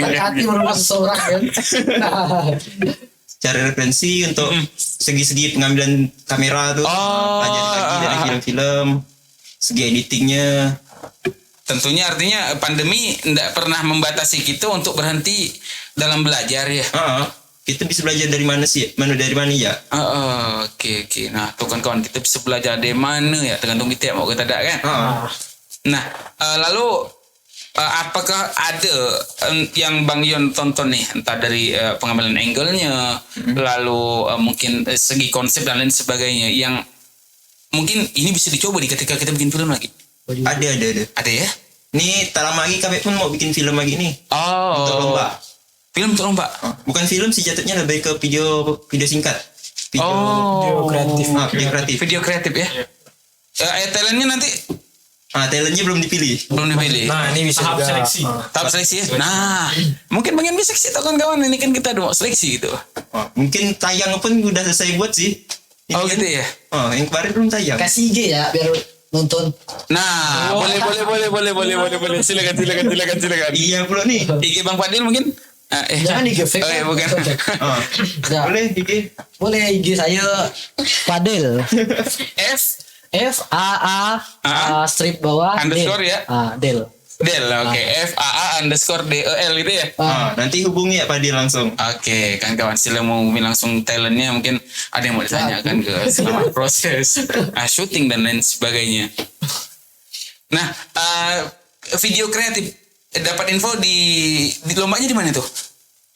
Patah hati merupakan seseorang kan. Cari referensi untuk segi-segi pengambilan kamera tuh. Pelajari lagi dari film-film. Segi editingnya. Tentunya artinya pandemi tidak pernah membatasi kita untuk berhenti dalam belajar ya. Kita bisa belajar dari mana sih? Dari mana ya? Oke. Nah, tuh kawan-kawan, kita bisa belajar dari mana ya? Tergantung kita mau kita tak kan? Nah, lalu apakah ada yang Bang Yon tonton nih, entah dari pengambilan angle-nya, lalu mungkin segi konsep dan lain sebagainya, yang mungkin ini bisa dicoba nih ketika kita bikin film lagi? Ada. Ada ya? Nih, tak lama lagi kami pun mau bikin film lagi nih. Untuk lomba. Film untuk lomba? Bukan film sih, jatuhnya lebih ke video singkat. Video kreatif. Video kreatif. Ya? Talentnya nanti? Talentnya belum dipilih. Nah, ini bisa Tahap juga. seleksi. Tahap seleksi ya? Nah, mungkin bagian bisa sih kawan-kawan, ini kan kita mau seleksi gitu. Mungkin tayang pun udah selesai buat sih. Ini gitu ya? Yang kemarin belum tayang. Kasih IG ya biar nonton. Nah, boleh. Silakan. Iya pula nih. IG Bang Fadil mungkin? Jangan IG fake. Oh iya, bukan. Ya. Boleh IG. Boleh IG saya Fadil. FAA strip bawah Underscore Del. ya? Del. Del, oke. FAA_DEL gitu ya? Nanti hubungi ya Pak Di langsung. Oke, kan kawan, sila mau langsung talentnya, mungkin ada yang mau ditanyakan ke selama proses syuting dan lain sebagainya. Nah, video kreatif dapat info di lombanya di mana tuh?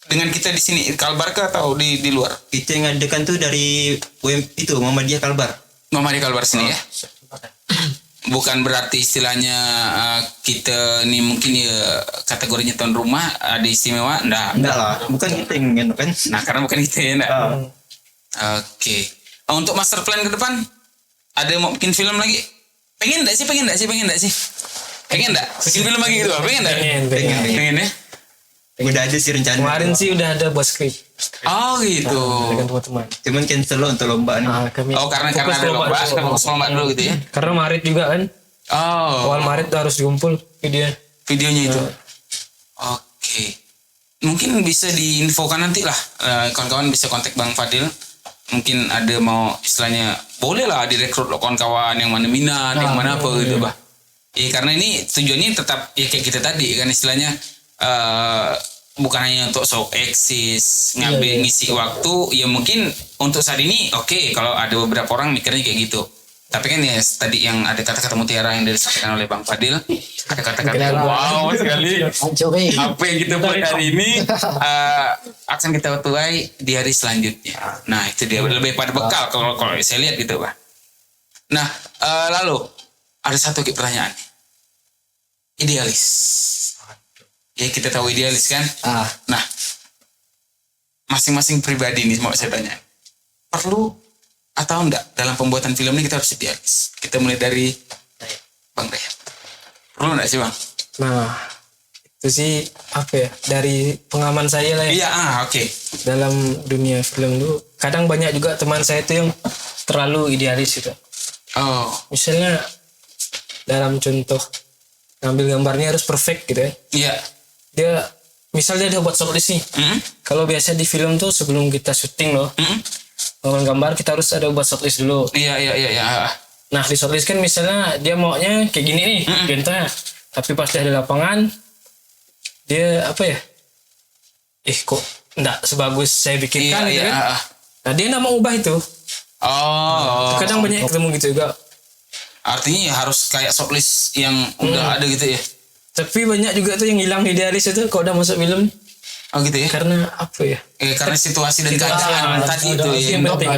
Dengan kita di sini Kalbar kah atau di luar? Kita yang adakan tuh dari Muhammadiyah Kalbar. Muhammadiyah Kalbar sini ya. Bukan berarti istilahnya kita nih mungkin ya kategorinya tuan rumah ada istimewa, enggak lah, bukan kita yang kan. Nah, karena bukan kita ya enggak. Oke. Untuk master plan ke depan ada mau bikin film lagi? Pengen enggak sih? Pengen enggak? Bikin film lagi gitu? Pengen enggak? Pengen ya? Udah ada sih rencana. Kemarin sih udah ada buat skrip. Oh gitu. Dengan teman-teman. Cuman cancel loh untuk lomba nih. Karena ada lomba, fokus lomba dulu gitu ya. Karena Maret juga kan. Awal Maret harus dikumpul videonya itu. Oke. Mungkin bisa diinfokan nanti lah. Kawan-kawan bisa kontak Bang Fadil. Mungkin ada mau istilahnya boleh lah direkrut lo kawan-kawan yang mana minat, yang mana apa gitu bah. Karena ini tujuannya tetap ya kayak kita tadi kan istilahnya bukan hanya untuk show eksis ngambil ngisi waktu ya mungkin untuk saat ini oke, kalau ada beberapa orang mikirnya kayak gitu, tapi kan ya tadi yang ada kata-kata mutiara yang disampaikan oleh Bang Fadil, ada kata-kata wow sekali apa yang kita buat hari ini akan kita tuai di hari selanjutnya. Nah itu dia lebih pada bekal kalau saya lihat gitu Pak. Nah lalu ada satu pertanyaan, idealis. Ya kita tahu idealis kan. Nah, masing-masing pribadi nih mau saya tanya, perlu atau enggak dalam pembuatan film ini kita harus idealis? Kita mulai dari Bang Rehan. Perlu enggak sih Bang? Nah, itu sih apa ya, dari pengalaman saya lah ya. Iya, oke. Dalam dunia film tuh kadang banyak juga teman saya tuh yang terlalu idealis gitu. Misalnya dalam contoh ngambil gambarnya harus perfect gitu ya. Iya. Dia misalnya dia buat shortlist nih. Kalau biasa di film tuh sebelum kita syuting loh, ngambil gambar kita harus ada buat shortlist dulu. Iya. Nah di shortlist kan misalnya dia maunya kayak gini nih, contohnya. Tapi pas dia di lapangan, dia apa ya? Kok enggak sebagus saya bikinkan gitu kan? Nah dia enggak mau ubah itu. Kadang banyak ketemu gitu juga. Artinya ya harus kayak shortlist yang udah ada gitu ya. Tapi banyak juga tuh yang hilang idealis itu kalau udah masuk film. Oh gitu ya. Karena apa ya? Karena situasi dan keadaan tadi itu ya. Yang penting.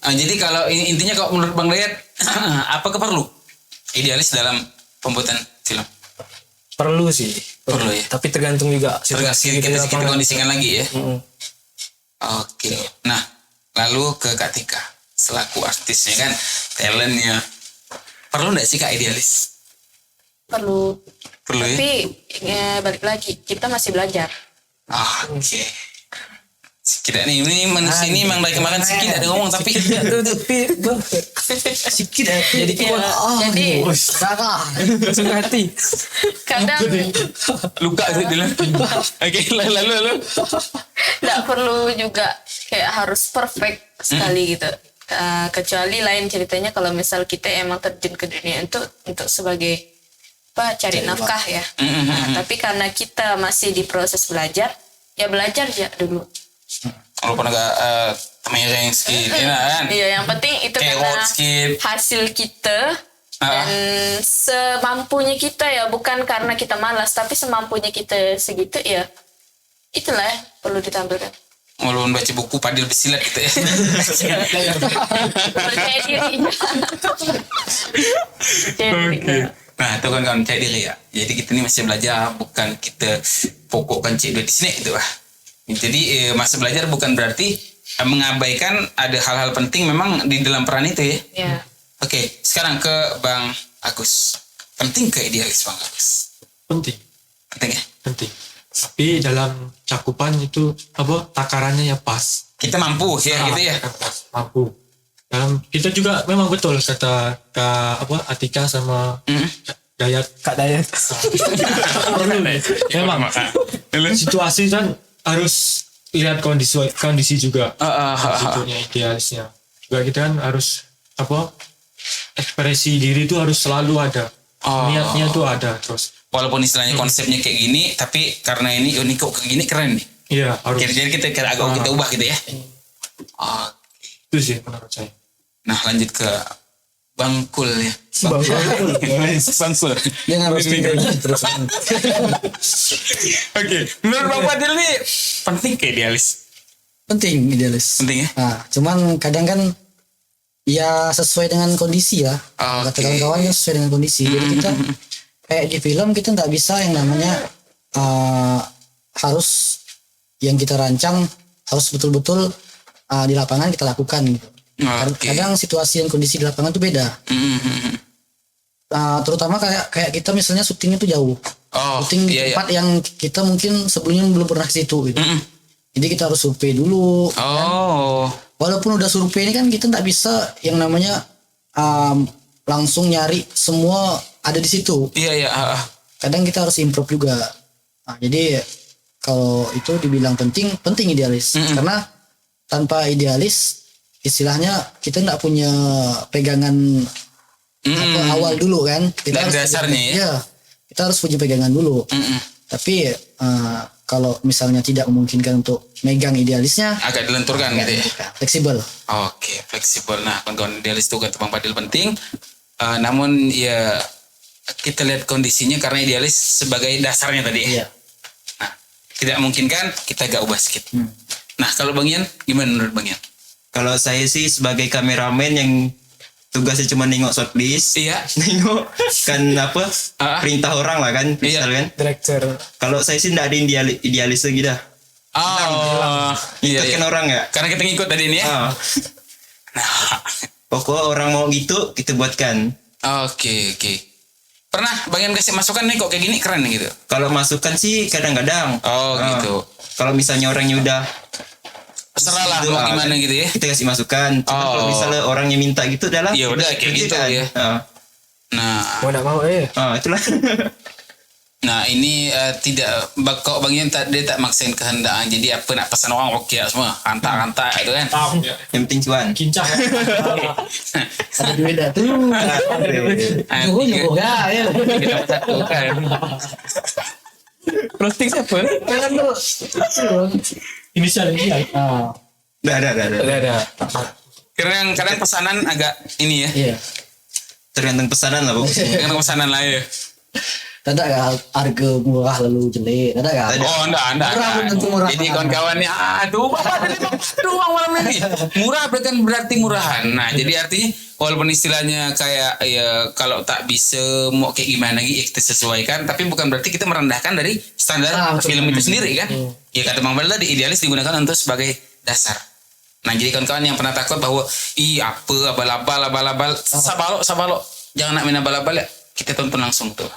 Jadi kalau intinya kalau menurut Bang Dayat apakah perlu idealis dalam pembuatan film? Perlu sih. Perlu ya. Tapi tergantung juga situasi kita kondisikan lagi ya. Oke. Nah, lalu ke Kak Tika selaku artisnya kan, talentnya. Perlu nggak sih Kak idealis? Perlu ya. Tapi balik lagi kita masih belajar. Oke. Sikit nih ini manusia ini memang dari kemarin sikit ada ngomong tapi sikit jadi kuat. Jadi langsung hati. kadang luka itu dia. Oke, lalu. nggak perlu juga kayak harus perfect sekali gitu. Kecuali lain ceritanya kalau misal kita emang terjun ke dunia itu untuk sebagai cari nafkah ya. Tapi karena kita masih di proses belajar, ya belajar aja dulu. Walaupun agak temennya yang skit kan. Iya, yang penting itu karena hasil kita dan semampunya kita ya, bukan karena kita malas, tapi semampunya kita segitu ya. Itulah ya, perlu ditampilkan. Walaupun baca buku Padil Besilat gitu ya. Percaya diri. Oke. Nah, itu kan percaya diri ya. Jadi kita ini masih belajar, bukan kita pokokkan cek di sini gitu lah. Jadi masa belajar bukan berarti mengabaikan ada hal-hal penting memang di dalam peran itu ya. Iya. Oke, sekarang ke Bang Agus. Penting ke idealis Bang Agus? Penting. Penting ya? Penting. Tapi dalam cakupan itu takarannya ya pas. Kita mampu ya gitu ya. Pas, mampu. Dalam kita juga memang betul kata Atika sama Kak Dayat. Memang situasi kan harus lihat kondisi juga. Situasinya idealisnya. Juga kita kan harus ekspresi diri itu harus selalu ada. Niatnya tuh ada terus. Walaupun istilahnya konsepnya kayak gini, tapi karena ini kok kayak gini keren nih. Iya, harus. Jadi kita agak kita ubah gitu ya. Itu sih menurut saya. Nah, lanjut ke Bangkul ya. Bangkul. Dia harus terus. Oke, menurut Bang Fadil nih penting ke idealis. Penting idealis. Penting ya. Nah, cuman kadang kan ya sesuai dengan kondisi ya. Kata kawan-kawan kan sesuai dengan kondisi. Jadi kita kayak di film kita nggak bisa yang namanya harus yang kita rancang harus betul-betul di lapangan kita lakukan gitu. Kadang situasi dan kondisi di lapangan tuh beda. Terutama kayak kita misalnya syutingnya tuh jauh. Syuting di tempat yang kita mungkin sebelumnya belum pernah ke situ gitu. Jadi kita harus survei dulu. Kan? Walaupun udah survei ini kan kita nggak bisa yang namanya langsung nyari semua ada di situ. Kadang kita harus improve juga. Jadi kalau itu dibilang penting idealis. Karena tanpa idealis istilahnya kita nggak punya pegangan awal dulu kan. Kita harus dasarnya ya. Kita harus punya pegangan dulu. Tapi kalau misalnya tidak memungkinkan untuk megang idealisnya, agak dilenturkan gitu ya. Fleksibel. Oke, fleksibel. Nah, kawan-kawan idealis itu kata Bang Fadil penting. Namun ya kita lihat kondisinya karena idealis sebagai dasarnya tadi. Iya. Nah, tidak memungkinkan kita agak ubah sedikit. Nah, kalau Bang Ian gimana menurut Bang Ian? Kalau saya sih sebagai kameramen yang tugasnya cuma nengok shortlist, nengok kan perintah orang lah kan, kan. Director. Kalau saya sih nggak ada idealis lagi dah. Ikutkan orang ya. Karena kita ngikut tadi ini ya. Pokoknya orang mau gitu kita buatkan. Oke. Pernah Bang Ian kasih masukan nih kok kayak gini keren gitu? Kalau masukan sih kadang-kadang. Gitu. Kalau misalnya orangnya udah terserah lah mau gimana gitu ya. Kita kasih masukan. Cuma kalau misalnya orangnya minta gitu adalah ya udah kayak gitu kan. Ya. Nah, mau enggak mau itulah. Nah, ini tidak kok Bang Ian dia tak maksain kehendak. Jadi apa nak pesan orang oke semua. Kanta itu kan. Yang penting cuan. Kincah. Ada duit dah tuh. Nyuruh ya. Kita satu kan. Roasting siapa? Jangan lu. Inisial. Dah. Udah. Kadang pesanan agak ini ya. Iya. Tergantung pesanan lah, Bu. Kadang pesanan lah ya. Tidak gak harga murah lalu jelek. Tidak gak. Oh, enggak. Murah pun tentu murah. Jadi kawan-kawannya, aduh, Bapak tadi Bang malam ini. Murah bukan berarti murahan. Nah, jadi artinya walaupun istilahnya kayak ya kalau tak bisa mau kayak gimana lagi kita sesuaikan, tapi bukan berarti kita merendahkan dari standar film itu sendiri kan. Ya kata Bang Bal tadi, idealis digunakan untuk sebagai dasar. Nah, jadi kawan-kawan yang pernah takut bahwa apa abal-abal sabalok jangan nak main abal-abal ya, kita tonton langsung tuh.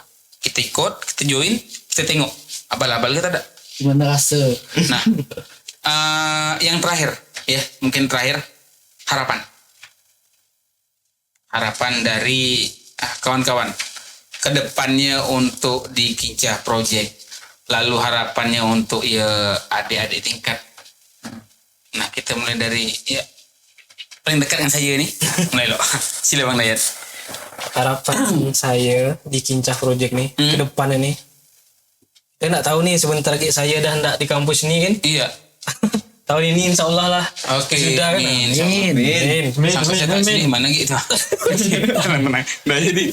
Kita ikut, kita join, kita tengok abal-abal kita ada. Gimana rasa? Nah, yang terakhir ya, mungkin terakhir harapan dari kawan-kawan kedepannya untuk di Kincah Project, lalu harapannya untuk ya adik-adik tingkat. Nah, kita mulai dari ya paling dekat dengan saya nih. Mulai lo, sila Bang Dayat. Harapan saya di Kincah Project nih ke depannya nih. Saya nggak tahu nih sebentar lagi saya dah ndak di kampus ini kan. Iya. Tahun ini insya Allah lah. Oke. Sudah kan. Amin. Sampai saya tak sini mana gitu. Tenang. Nah jadi,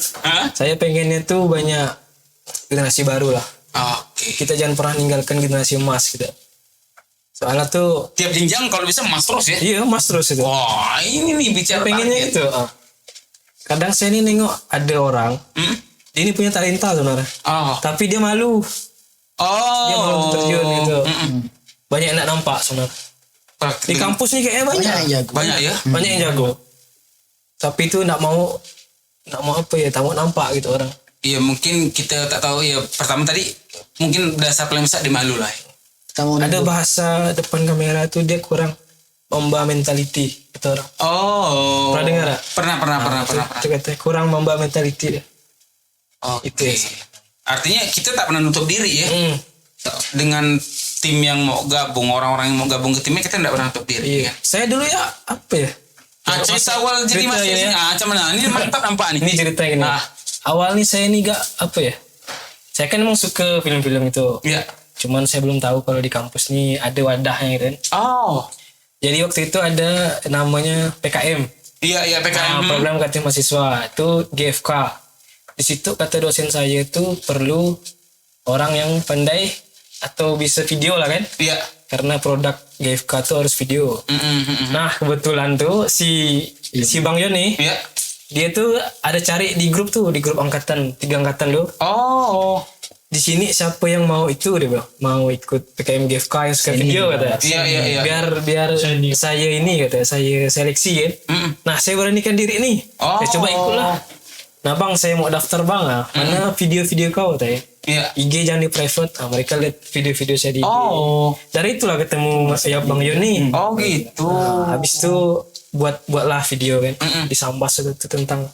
Saya pengennya tuh banyak generasi baru lah. Oke. Kita jangan pernah ninggalkan generasi emas gitu. Soalnya tuh Tiap jenjang kalau bisa emas terus ya. iya emas terus itu. Wah, ini nih bicara Pengennya target. itu. Kadang saya nih nengok ada orang, dia ini punya talenta sebenarnya. Tapi dia malu. Dia malu terjun gitu. Banyak yang nak nampak sebenarnya. Di kampus nih kayaknya banyak. Banyak ya. Banyak yang jago. Tapi itu nak mau apa ya, tak mau nampak gitu orang. Iya mungkin kita tak tahu ya. Pertama tadi mungkin dasar paling besar dia malu lah. Ada bahasa depan kamera tuh dia kurang membawa mentality gitu orang. Pernah dengar gak? Pernah. Itu katanya kurang membawa mentality dia. Itu ya. Artinya kita tak pernah nutup diri ya. Dengan tim yang mau gabung, orang-orang yang mau gabung ke timnya kita tidak pernah nutup diri. Iya. Saya dulu ya apa ya? Cerita awal jadi cerita masih ya. macam mana? Ini mantap nampak nih. Ini cerita gini. Awal nih saya nih gak apa ya? Saya kan emang suka film-film itu. Iya. Cuman saya belum tahu kalau di kampus nih ada wadahnya gitu kan. Jadi waktu itu ada namanya PKM. Iya PKM. Program kerja mahasiswa itu GFK. Di situ kata dosen saya itu perlu orang yang pandai atau bisa video lah kan. Iya. Karena produk GFK tuh harus video. Nah kebetulan tuh si Bang Yoni, dia tuh ada cari di grup angkatan 3 angkatan tuh. Di sini siapa yang mau itu dia bilang, mau ikut PKM GFK yang suka video kata. Iya. Biar saya ini kata, saya seleksi kan. Nah saya beranikan diri nih. Saya coba ikutlah. Nah bang saya mau daftar bang, mana video-video kau tanya. IG jangan di private. Mereka lihat video-video saya di IG. Dari itulah ketemu ya Bang Yoni. Gitu. Habis itu buatlah video kan. Di Sambas itu tentang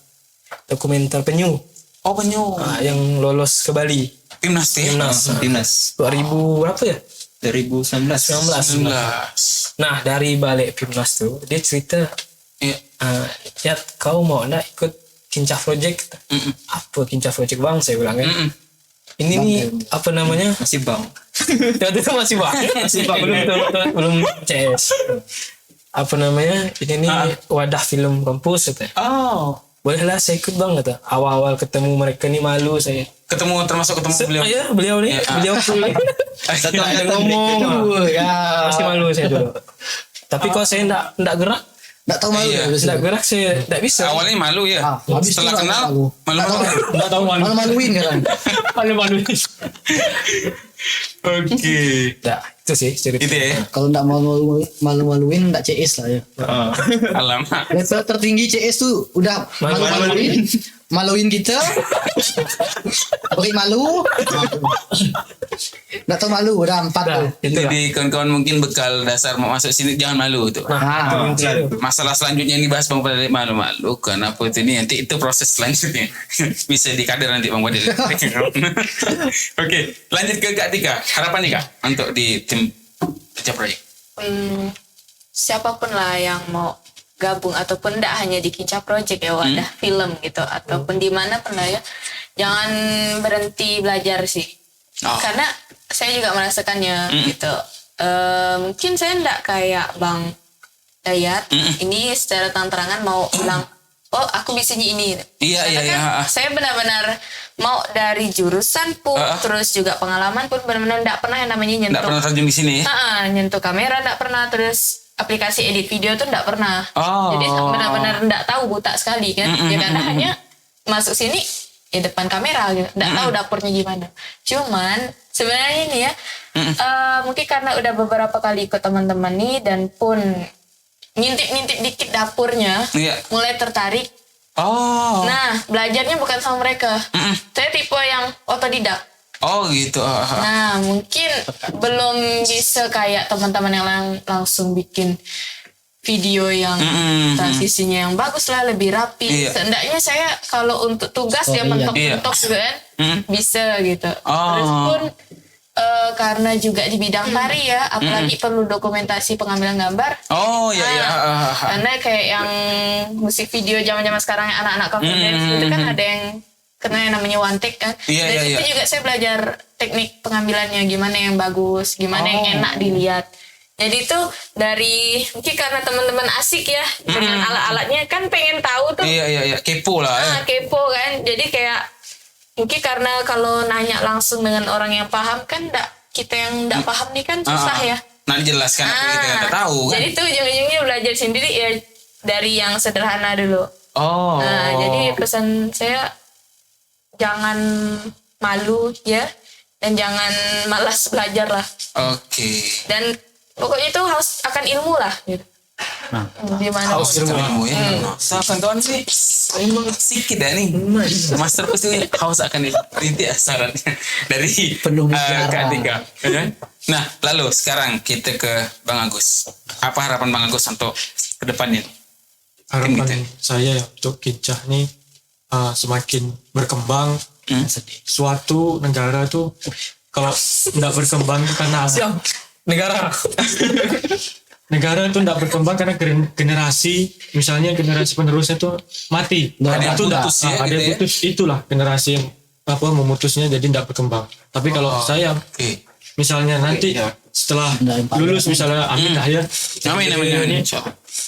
dokumenter penyu. Penyu. Yang lolos ke Bali. Timnas. 2019. 2000 berapa ya? 2019. Nah dari balik Timnas tuh dia cerita, ya kau mau ndak ikut Kincah Project? Apa Kincah Project bang? Saya bilang kan. Ini nih apa namanya? Masih bang. Waktu itu masih bang. belum CS. Apa namanya? Ini nih wadah film kampus kata. Bolehlah saya ikut bang kata. Awal-awal ketemu mereka nih malu saya. Termasuk ketemu beliau. Iya beliau nih. Beliau Satu ada angkatan ngomong. Masih malu saya dulu. Tapi kalau saya enggak gerak. Enggak tahu malu. Enggak gerak saya enggak bisa. Awalnya malu ya. Setelah kenal malu. Enggak tahu malu. Malu-maluin kan. Malu-maluin. Oke. Nah, itu sih cerita. Itu ya. Kalau enggak malu-maluin enggak CS lah ya. Alamak. Level tertinggi CS tuh udah malu-maluin. Maluin kita. Beri malu. Enggak tahu malu udah 4 tuh. Jadi kawan-kawan mungkin bekal dasar mau masuk sini jangan malu tuh. Masalah selanjutnya yang dibahas Bang Badil malu-malu kenapa itu ini nanti itu proses selanjutnya. Bisa dikader nanti Bang Badil. Oke, lanjut ke Kak Tika. Harapannya Kak untuk di tim Kincah Project. Siapapun lah yang mau gabung ataupun enggak hanya di Kincah Project ya wadah film gitu ataupun di mana pun lah ya, jangan berhenti belajar sih. Karena saya juga merasakannya gitu. Mungkin saya enggak kayak Bang Dayat ini secara terang-terangan mau bilang, oh aku bisanya ini. Iya. Saya benar-benar mau dari jurusan pun, terus juga pengalaman pun benar-benar enggak pernah yang namanya nyentuh. Enggak pernah terjun di sini ya? Nyentuh kamera enggak pernah, terus aplikasi edit video tuh enggak pernah. Jadi benar-benar enggak tahu, buta sekali kan. Ya karena hanya masuk sini ya depan kamera gitu. Enggak tahu dapurnya gimana. Cuman sebenarnya ini ya mungkin karena udah beberapa kali ikut teman-teman nih dan pun ngintip-ngintip dikit dapurnya, mulai tertarik. Nah, belajarnya bukan sama mereka. Saya tipe yang otodidak. Oh gitu. Nah, mungkin belum bisa kayak teman-teman yang langsung bikin video yang transisinya yang bagus lah, lebih rapi. Seenggaknya saya kalau untuk tugas ya mentok-mentok juga kan bisa gitu. Terus pun karena juga di bidang tari ya, apalagi perlu dokumentasi pengambilan gambar. Karena kayak yang musik video zaman-zaman sekarang yang anak-anak cover dance itu kan ada yang kena yang namanya one take kan. Dan itu juga saya belajar teknik pengambilannya, gimana yang bagus, gimana yang enak dilihat. Jadi tuh dari mungkin karena teman-teman asik ya dengan alat-alatnya kan pengen tahu tuh. Kepo lah. Kepo kan. Jadi kayak mungkin karena kalau nanya langsung dengan orang yang paham kan kita yang enggak paham nih kan susah ya. Nah dijelaskan apa kita nggak tahu kan. Jadi tuh ujung-ujungnya belajar sendiri ya dari yang sederhana dulu. Nah jadi pesan saya jangan malu ya dan jangan malas belajar lah. Dan pokoknya itu harus akan ilmu lah gitu. Gimana harus ilmu ya. Kawan sih emang sedikit ya nih. Master pasti haus akan inti asarannya dari Kak Tika. Nah lalu sekarang kita ke Bang Agus. Apa harapan Bang Agus untuk kedepannya? Harapan saya untuk Kincah nih semakin berkembang. Suatu negara tuh kalau nggak berkembang itu karena negara itu tidak berkembang karena generasi penerusnya tuh mati. Ada putus itulah generasi yang memutusnya jadi tidak berkembang. Tapi kalau saya misalnya nanti setelah lulus misalnya amin lah ya. Amin.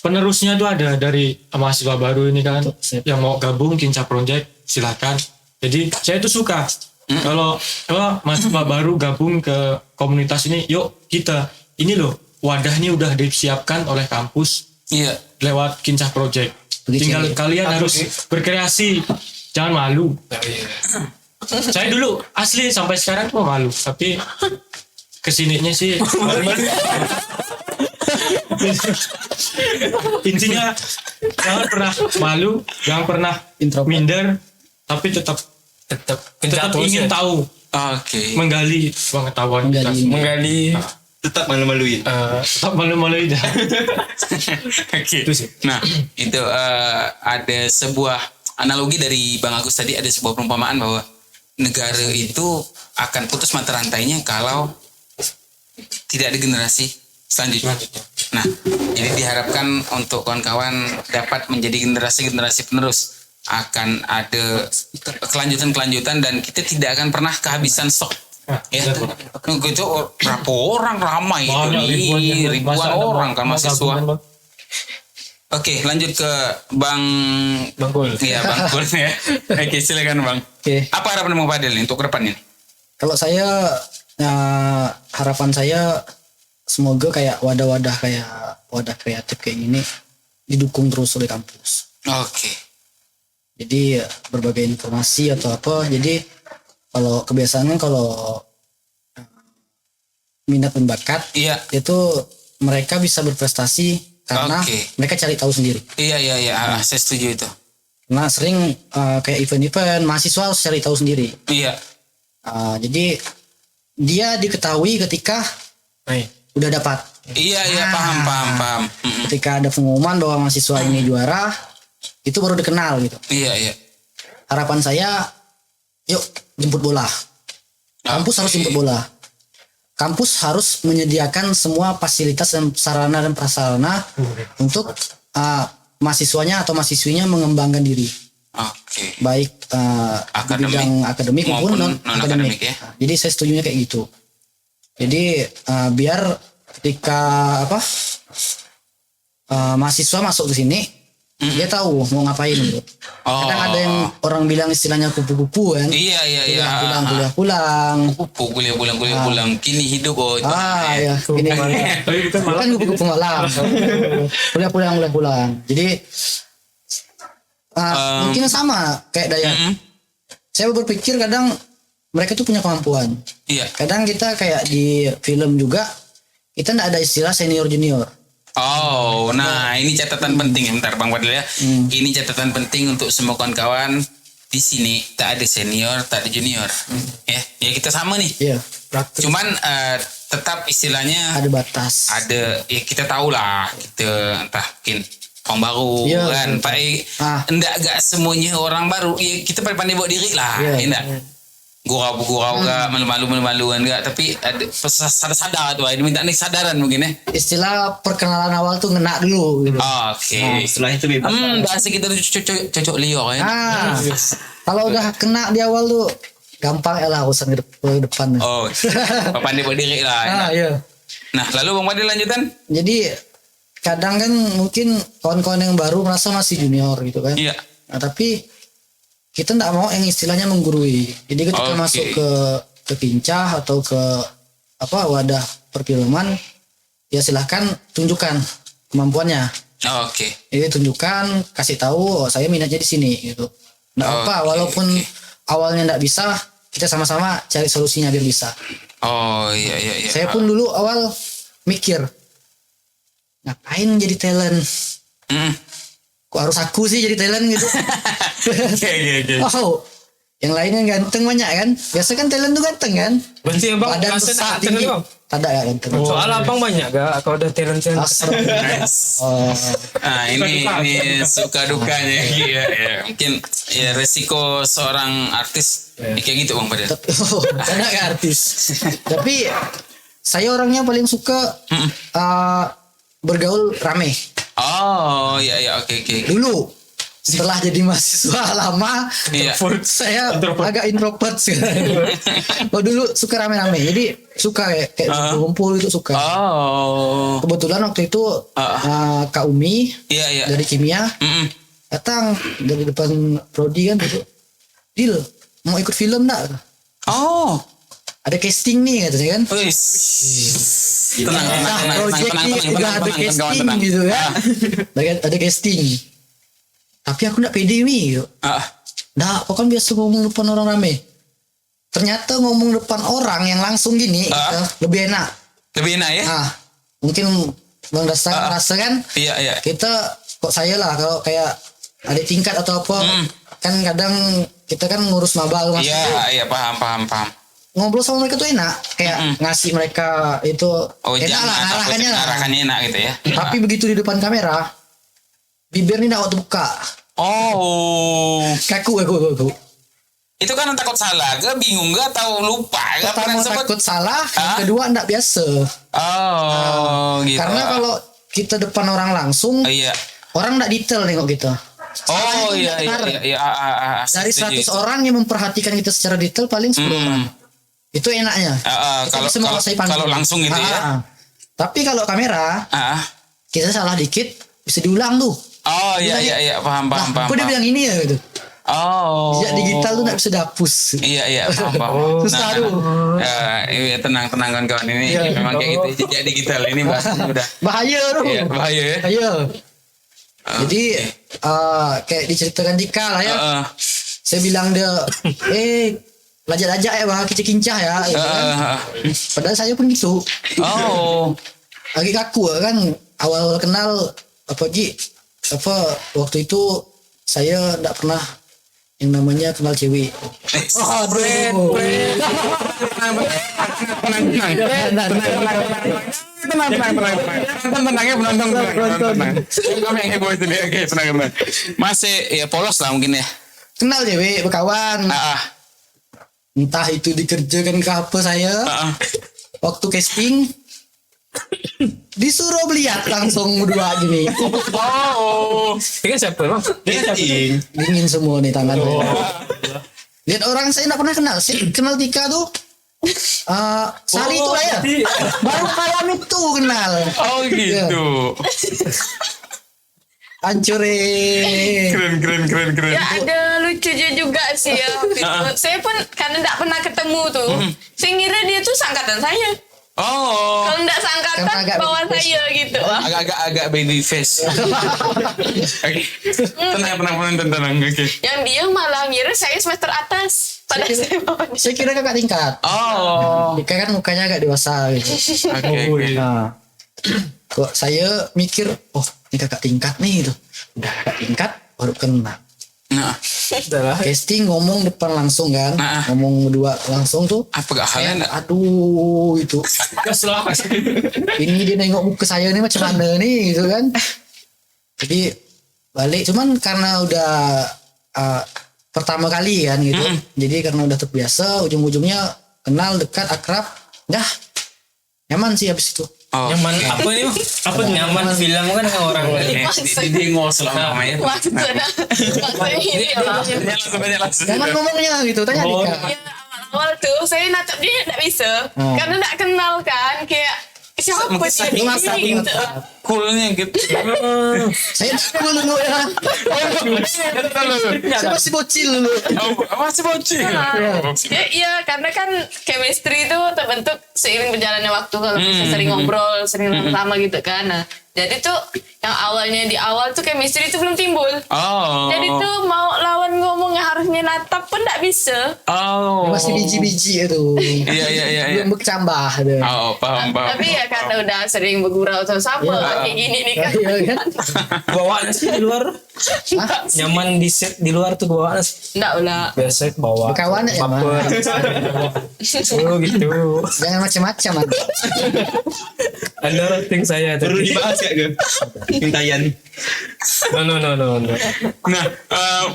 Penerusnya tuh ada dari mahasiswa baru ini kan yang mau gabung Kincah Project silakan. Jadi saya tuh suka kalau mahasiswa baru gabung ke komunitas ini, yuk kita ini loh wadahnya udah disiapkan oleh kampus lewat Kincah Project. Tinggal kalian harus berkreasi, jangan malu. Saya dulu asli sampai sekarang tuh malu, tapi kesininya sih intinya jangan pernah malu, jangan pernah minder, tapi tetap ingin tahu, menggali pengetahuan, menggali. Tetap malu-maluin. Nah itu ada sebuah analogi dari Bang Agus tadi, ada sebuah perumpamaan bahwa negara itu akan putus mata rantainya kalau tidak ada generasi selanjutnya. Nah jadi diharapkan untuk kawan-kawan dapat menjadi generasi-generasi penerus, akan ada kelanjutan dan kita tidak akan pernah kehabisan stok. Itu berapa orang ramai itu ribuan orang kan mahasiswa. Oke, lanjut ke Bang Kul. Iya, Bang Kul ya. Oke, silakan Bang. Apa harapan Bang Fadil untuk ke depannya? Kalau saya harapan saya semoga kayak wadah kreatif kayak gini didukung terus oleh kampus. Jadi berbagai informasi atau apa, jadi kalau kebiasaan kalau minat dan bakat itu mereka bisa berprestasi karena mereka cari tahu sendiri. Iya, saya setuju itu. Nah sering kayak event-event mahasiswa harus cari tahu sendiri. Jadi dia diketahui ketika udah dapat. Paham. Ketika ada pengumuman bahwa mahasiswa ini juara, itu baru dikenal gitu. Harapan saya, yuk jemput bola. Kampus harus jemput bola. Kampus harus menyediakan semua fasilitas dan sarana dan prasarana untuk mahasiswanya atau mahasiswinya mengembangkan diri. Baik di bidang akademik maupun non akademik. Jadi saya setujunya kayak gitu. Jadi biar ketika mahasiswa masuk ke sini, dia tahu mau ngapain gitu. Kadang ada yang orang bilang istilahnya kupu-kupu kan. Iya. Pulang. Kupu kuliah pulang. Kini hidup itu. Iya. Ini bukan kupu-kupu malam. Kuliah pulang. Jadi mungkin sama kayak Dayat. Saya berpikir kadang mereka tuh punya kemampuan. Iya. Kadang kita kayak di film juga kita nggak ada istilah senior junior. Oh, nah ini catatan penting. Bentar Bang Fadil ya. Ini catatan penting untuk semua kawan-kawan di sini. Tak ada senior, tak ada junior. Ya kita sama nih. Iya. Cuman tetap istilahnya Ada batas. ada. Ya kita tahu lah. Kita entah mungkin orang baru kan. Pak, gak semuanya orang baru. Ya kita pandai bawa diri lah. Enggak. Gurau gak malu-malu kan tapi ada sadar tuh ini minta nih sadaran mungkin ya. Istilah perkenalan awal tuh ngena dulu gitu. Oke. Setelah itu bebas. Bahasa kita tuh cocok liok ya. Kalau udah kena di awal tuh gampang ya lah urusan ke depan. Pandai berdiri lah. Iya. Nah lalu Bang Fadil lanjutan. Jadi kadang kan mungkin kawan-kawan yang baru merasa masih junior gitu kan. Iya. Nah tapi kita nggak mau yang istilahnya menggurui. Jadi ketika masuk ke pincah atau ke wadah perfilman, ya silahkan tunjukkan kemampuannya. Jadi tunjukkan, kasih tahu saya minatnya di sini gitu. Nggak apa, walaupun awalnya nggak bisa, kita sama-sama cari solusinya biar bisa. Iya. Saya pun dulu awal mikir, ngapain jadi talent? Kok harus aku sih jadi talent gitu? Yang lainnya ganteng banyak kan? Biasa kan talent tuh ganteng kan? Berarti Abang badan rasa besar tak tinggi. Bang? Tidak ya ganteng. Soal Abang banyak gak kalau udah talent? Ini suka dukanya. Iya. Mungkin ya resiko seorang artis kayak gitu Bang Fadil. Tidak kan artis. Tapi saya orangnya paling suka bergaul rame. Iya, oke. Dulu setelah jadi mahasiswa lama, saya agak introvert sekarang. Dulu suka rame-rame, jadi suka kayak kumpul itu suka. Kebetulan waktu itu Kak Umi dari kimia datang dari depan prodi kan, Dil mau ikut film nggak? Ada casting nih katanya kan. Tenang. Ada casting gitu kan. Ada casting. Tapi aku gak pede nih gitu. Nah, aku kan biasa ngomong depan orang rame. Ternyata ngomong depan orang yang langsung gini lebih enak. Lebih enak ya? Mungkin Bang Dasta merasa kan. Iya. Kita kok saya lah kalau kayak ada tingkat atau apa. Kan kadang kita kan ngurus maba. Iya, paham. Ngobrol sama mereka tuh enak, kayak ngasih mereka itu enak lah, arahannya enak gitu ya. Tapi begitu di depan kamera, bibir nih waktu buka. Kaku. Itu kan takut salah, bingung gak atau lupa? Pertama takut salah, yang kedua enggak biasa. Gitu. Karena kalau kita depan orang langsung, orang enggak detail nengok kita. Iya. Dari 100 orang yang memperhatikan kita secara detail paling 10 orang. Itu enaknya. Kalau langsung gitu ya. Tapi kalau kamera, kita salah dikit bisa diulang tuh. Iya, paham. Kok dia bilang ini ya gitu. Jejak digital tuh nggak bisa dihapus. Iya, paham. Susah tuh. Tenang kawan-kawan ini memang kayak gitu. Jejak digital ini bahasanya udah bahaya tuh. Bahaya ya. Bahaya. Jadi kayak diceritakan Dika lah ya. Saya bilang dia, lajak-lajak ya bah, kincah ya. Padahal saya pun gitu. Lagi kaku kan. Awal kenal waktu itu saya tidak pernah yang namanya kenal cewek. Tenang. Masih ya polos lah mungkin ya. Kenal cewek, berkawan. Entah itu dikerjakan ke apa saya. Waktu casting disuruh lihat langsung berdua gini. Ini kan siapa Bang? Dingin semua nih tangan. Lihat orang saya tidak pernah kenal. Saya kenal Dika tuh Sari itu lah ya. Baru malam itu kenal. Gitu. Hancurin. Keren. Ya ada lucunya juga sih ya. Saya pun karena tidak pernah ketemu tuh. Saya ngira dia tuh seangkatan saya. Oh. Kalau tidak seangkatan bawah saya gitu. Agak baby face. Oke. Tenang. Oke. Yang dia malah ngira saya semester atas. Padahal saya bawah dia. Saya kira kakak tingkat. Oh. Dika kan mukanya agak dewasa gitu. Oke. Nah, kok saya mikir, oh ini kakak tingkat nih gitu. Udah kakak tingkat baru kenal. Nah, Udahlah. Casting ngomong depan langsung kan, ngomong berdua langsung tuh. apa gak halnya enggak? Aduh itu. Ini dia nengok muka saya nih macam mana nih gitu kan. Jadi balik cuman karena udah pertama kali kan gitu. Jadi karena udah terbiasa ujung-ujungnya kenal dekat akrab. Dah nyaman sih habis itu. Oh, Nyaman apa ini? Apa tuh nyaman film kan dengan orang lain. Di ngos selama ya. Maksudnya ini ya. Langsung. Nyaman ngomongnya gitu, tanya Dika. Ya, awal-awal tuh saya natap dia tidak bisa. Karena tidak kenal kan. Kayak siapa sih ini gitu. Coolnya gitu. Saya dulu dulu ya. Saya masih bocil dulu. Masih bocil. Ya, karena kan chemistry itu terbentuk seiring berjalannya waktu kalau bisa sering ngobrol, sering sama gitu kan. Nah, jadi tuh yang awalnya di awal tuh chemistry itu belum timbul. Oh. Jadi tuh mau lawan ngomong yang harusnya natap pun tidak bisa. Oh. Masih biji-biji itu. Iya. Belum bercambah deh. Oh, paham. Tapi ya karena udah sering bergurau sama kayak gini nih kan. Iya kan? Bawaannya sih di luar. Nyaman di set di luar tuh bawaannya sih. Enggak lah. Biasa bawa. Berkawan ya, Bang? baper. Oh gitu. Jangan macam-macam. Ada rating saya Perlu tadi. dibahas gak ke? Pintayan. No. Nah,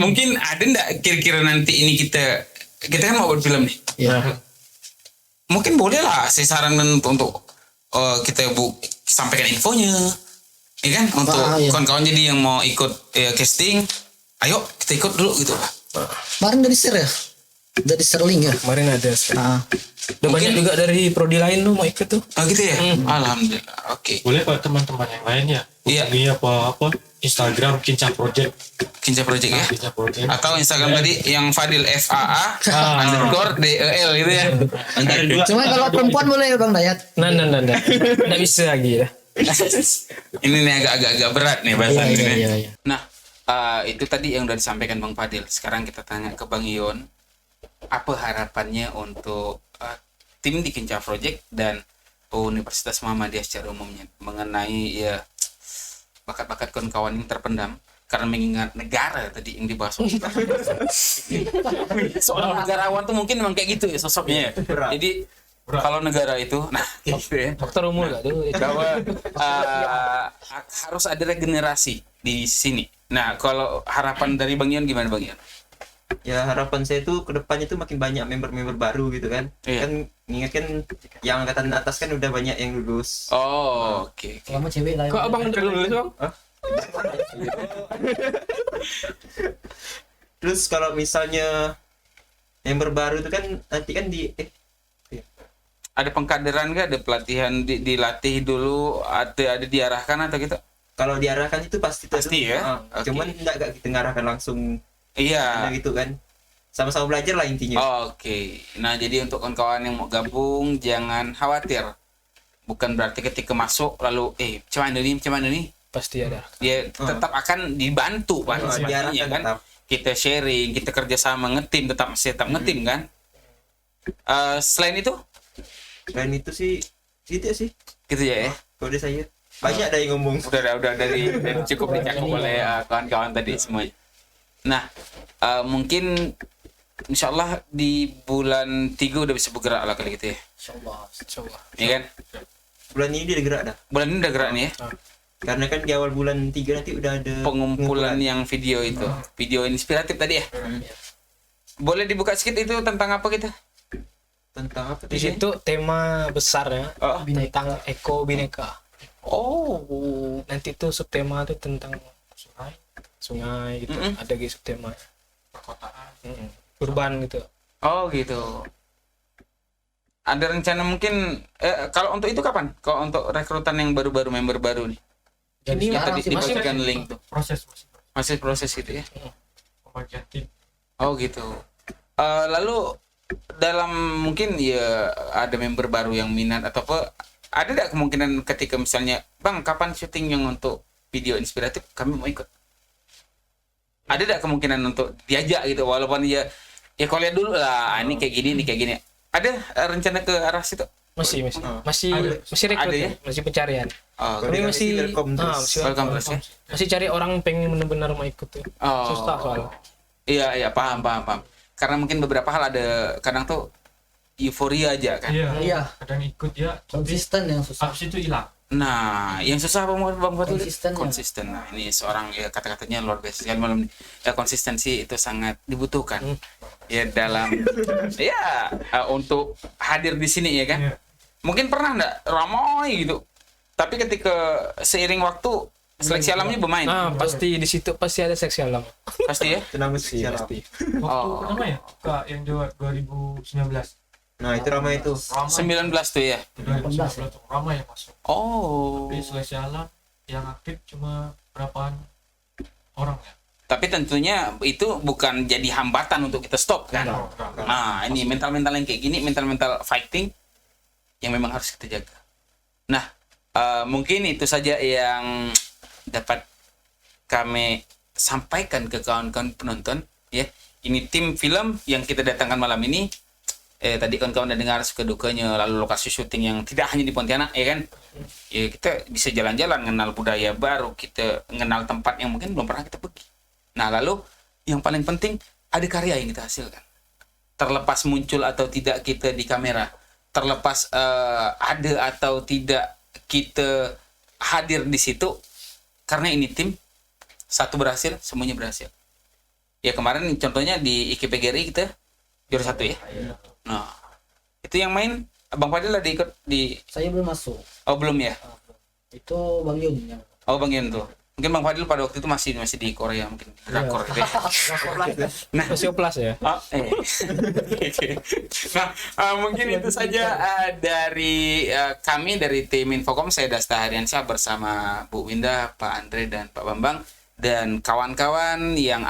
mungkin ada ndak kira-kira nanti ini kita kan mau buat film nih. Iya. Mungkin boleh lah saya sarankan untuk kita sampaikan infonya. Iya kan? Untuk iya. kawan-kawan jadi yang mau ikut casting, ayo kita ikut dulu gitu lah. Kemarin dari share ya? Dari share link ya? Kemarin ada. Udah Mungkin- banyak juga dari prodi lain tuh mau ikut tuh. Oh gitu ya? Alhamdulillah. Oke. Boleh kalau teman-teman yang lain ya. Iya. Hubungi apa Instagram Kinca Project. Kinca Project ya? Kinca Project. Atau Instagram tadi yang Fadil FAA underscore DEL gitu ya. Antara dua. Cuma kalau perempuan boleh ya Bang Dayat? Nah. Nggak bisa lagi ya. Ini nih agak berat nih bahasan ini. Iya. Nah, itu tadi yang udah disampaikan Bang Fadil. Sekarang kita tanya ke Bang Ion. Apa harapannya untuk tim di Kinca Project dan Universitas Muhammadiyah secara umumnya mengenai ya bakat-bakat kawan-kawan yang terpendam karena mengingat negara tadi yang dibahas. Soal negarawan tuh mungkin memang kayak gitu ya sosoknya. Jadi kalau negara itu, nah gitu ya. Dokter umum gak tuh? Bahwa harus ada regenerasi di sini. Nah, kalau harapan dari Bang Ion gimana Bang Ion? Ya harapan saya tuh kedepannya tuh makin banyak member-member baru gitu kan. Iya. Kan ingat kan yang angkatan atas kan udah banyak yang lulus. Oh, oke. Kalau mau cewek lah. Kok abang udah lulus bang? Terus kalau misalnya member baru itu kan nanti kan Ada pengkaderan nggak? Ada pelatihan dilatih dulu? Ada diarahkan atau gitu? kalau diarahkan itu pasti ya? Oke. Cuman enggak kita ngarahkan langsung Iya. gitu kan. Sama-sama belajar lah intinya. Oke. Nah, jadi untuk kawan-kawan yang mau gabung jangan khawatir. Bukan berarti ketika masuk lalu cuman ini Pasti ada. dia tetap akan dibantu pastinya diarahkan kan. tetap. Kita sharing, kita kerjasama ngetim tetap ngetim kan. Selain itu Dan itu sih gitu sih. gitu ya. Kode saya banyak ada yang ngomong. Udah dari cukup dicakup oleh kawan-kawan tadi semuanya. Nah, mungkin insyaallah di bulan 3 udah bisa bergerak lah kali gitu ya. Insyaallah. Iya kan? Bulan ini dia gerak dah. Bulan ini udah gerak nih ya. Karena kan di awal bulan 3 nanti udah ada Pengumpulan yang video itu. Video inspiratif tadi ya. Boleh dibuka sedikit itu tentang apa kita? tentang apa Di tuh? situ tema besarnya tentang eko bineka. Oh. Nanti tuh subtema tuh tentang sungai gitu. Ada gitu subtema perkotaan, urban gitu. Oh gitu. Ada rencana mungkin kalau untuk itu kapan? Kalau untuk rekrutan yang baru-baru member baru nih. Jadi tadi masih dibagikan link tuh. Masih Proses gitu ya. pembagian tim. Oh gitu. Lalu dalam mungkin ya ada member baru yang minat atau apa, ada tidak kemungkinan ketika misalnya Bang kapan syuting yang untuk video inspiratif kami mau ikut? Ada tidak kemungkinan untuk diajak gitu walaupun ya kalau lihat dulu lah ini kayak gini. Ada rencana ke arah situ? masih rekrut Ada ya? masih pencarian. Kami Koordinasi welcome terus. Welcome terus ya. masih cari orang pengen benar-benar mau ikut tuh. Susah soalnya. Iya paham. Karena mungkin beberapa hal ada kadang tuh euforia aja kan. Iya. Kadang ikut ya, Konsisten yang susah. habis itu hilang. Nah, yang susah Bang Fatul Konsistennya. konsisten. Nah, ini seorang ya kata-katanya luar biasa sekali malam ini. Ya konsistensi itu sangat dibutuhkan. Ya dalam untuk hadir di sini ya kan. Iya. Mungkin pernah enggak ramai gitu. Tapi ketika seiring waktu seleksi alamnya bermain. Pasti di situ pasti ada seksi alam. Pasti ya. Tenang sih Pasti. Waktu pertama ya, Kak, yang 2019. Nah itu ramai itu. 19 tuh ya. 2019 tuh ramai yang masuk. Oh. Tapi seleksi alam yang aktif cuma berapaan orang ya. Tapi tentunya itu bukan jadi hambatan untuk kita stop kan. Enggak. Nah, ini mental-mental yang kayak gini, mental-mental fighting yang memang harus kita jaga. Nah, mungkin itu saja yang dapat kami sampaikan ke kawan-kawan penonton ya. Ini tim film yang kita datangkan malam ini. Tadi kawan-kawan udah dengar suka dukanya, lalu lokasi syuting yang tidak hanya di Pontianak ya kan. Ya kita bisa jalan-jalan, kenal budaya baru, kita kenal tempat yang mungkin belum pernah kita pergi. Nah, lalu yang paling penting ada karya yang kita hasilkan. Terlepas muncul atau tidak kita di kamera, terlepas ada atau tidak kita hadir di situ, karena ini tim, satu berhasil, semuanya berhasil. Ya kemarin contohnya di IKPGRI kita juara 1 ya. Nah, itu yang main Bang Fadil ada ikut di. Saya belum masuk. Oh belum ya. Itu Bang Yun yang. Oh Bang Yun tuh. Mungkin Bang Fadil pada waktu itu masih di Korea mungkin drakor gitu ya. Nah, Masih oplas ya. Nah, mungkin itu saja dari kami dari tim Infocom. Saya Dasta Haryansyah bersama Bu Winda, Pak Andre dan Pak Bambang dan kawan-kawan yang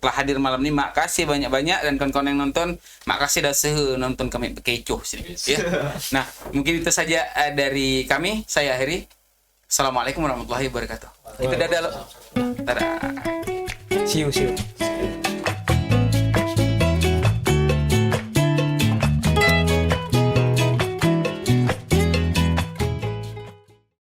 telah hadir malam ini. Makasih banyak-banyak dan kawan-kawan yang nonton, makasih dah nonton kami kecoh sini ya. Nah, mungkin itu saja dari kami. Saya akhiri. Assalamualaikum warahmatullahi wabarakatuh. Itu dadah lo. Dadah. See you.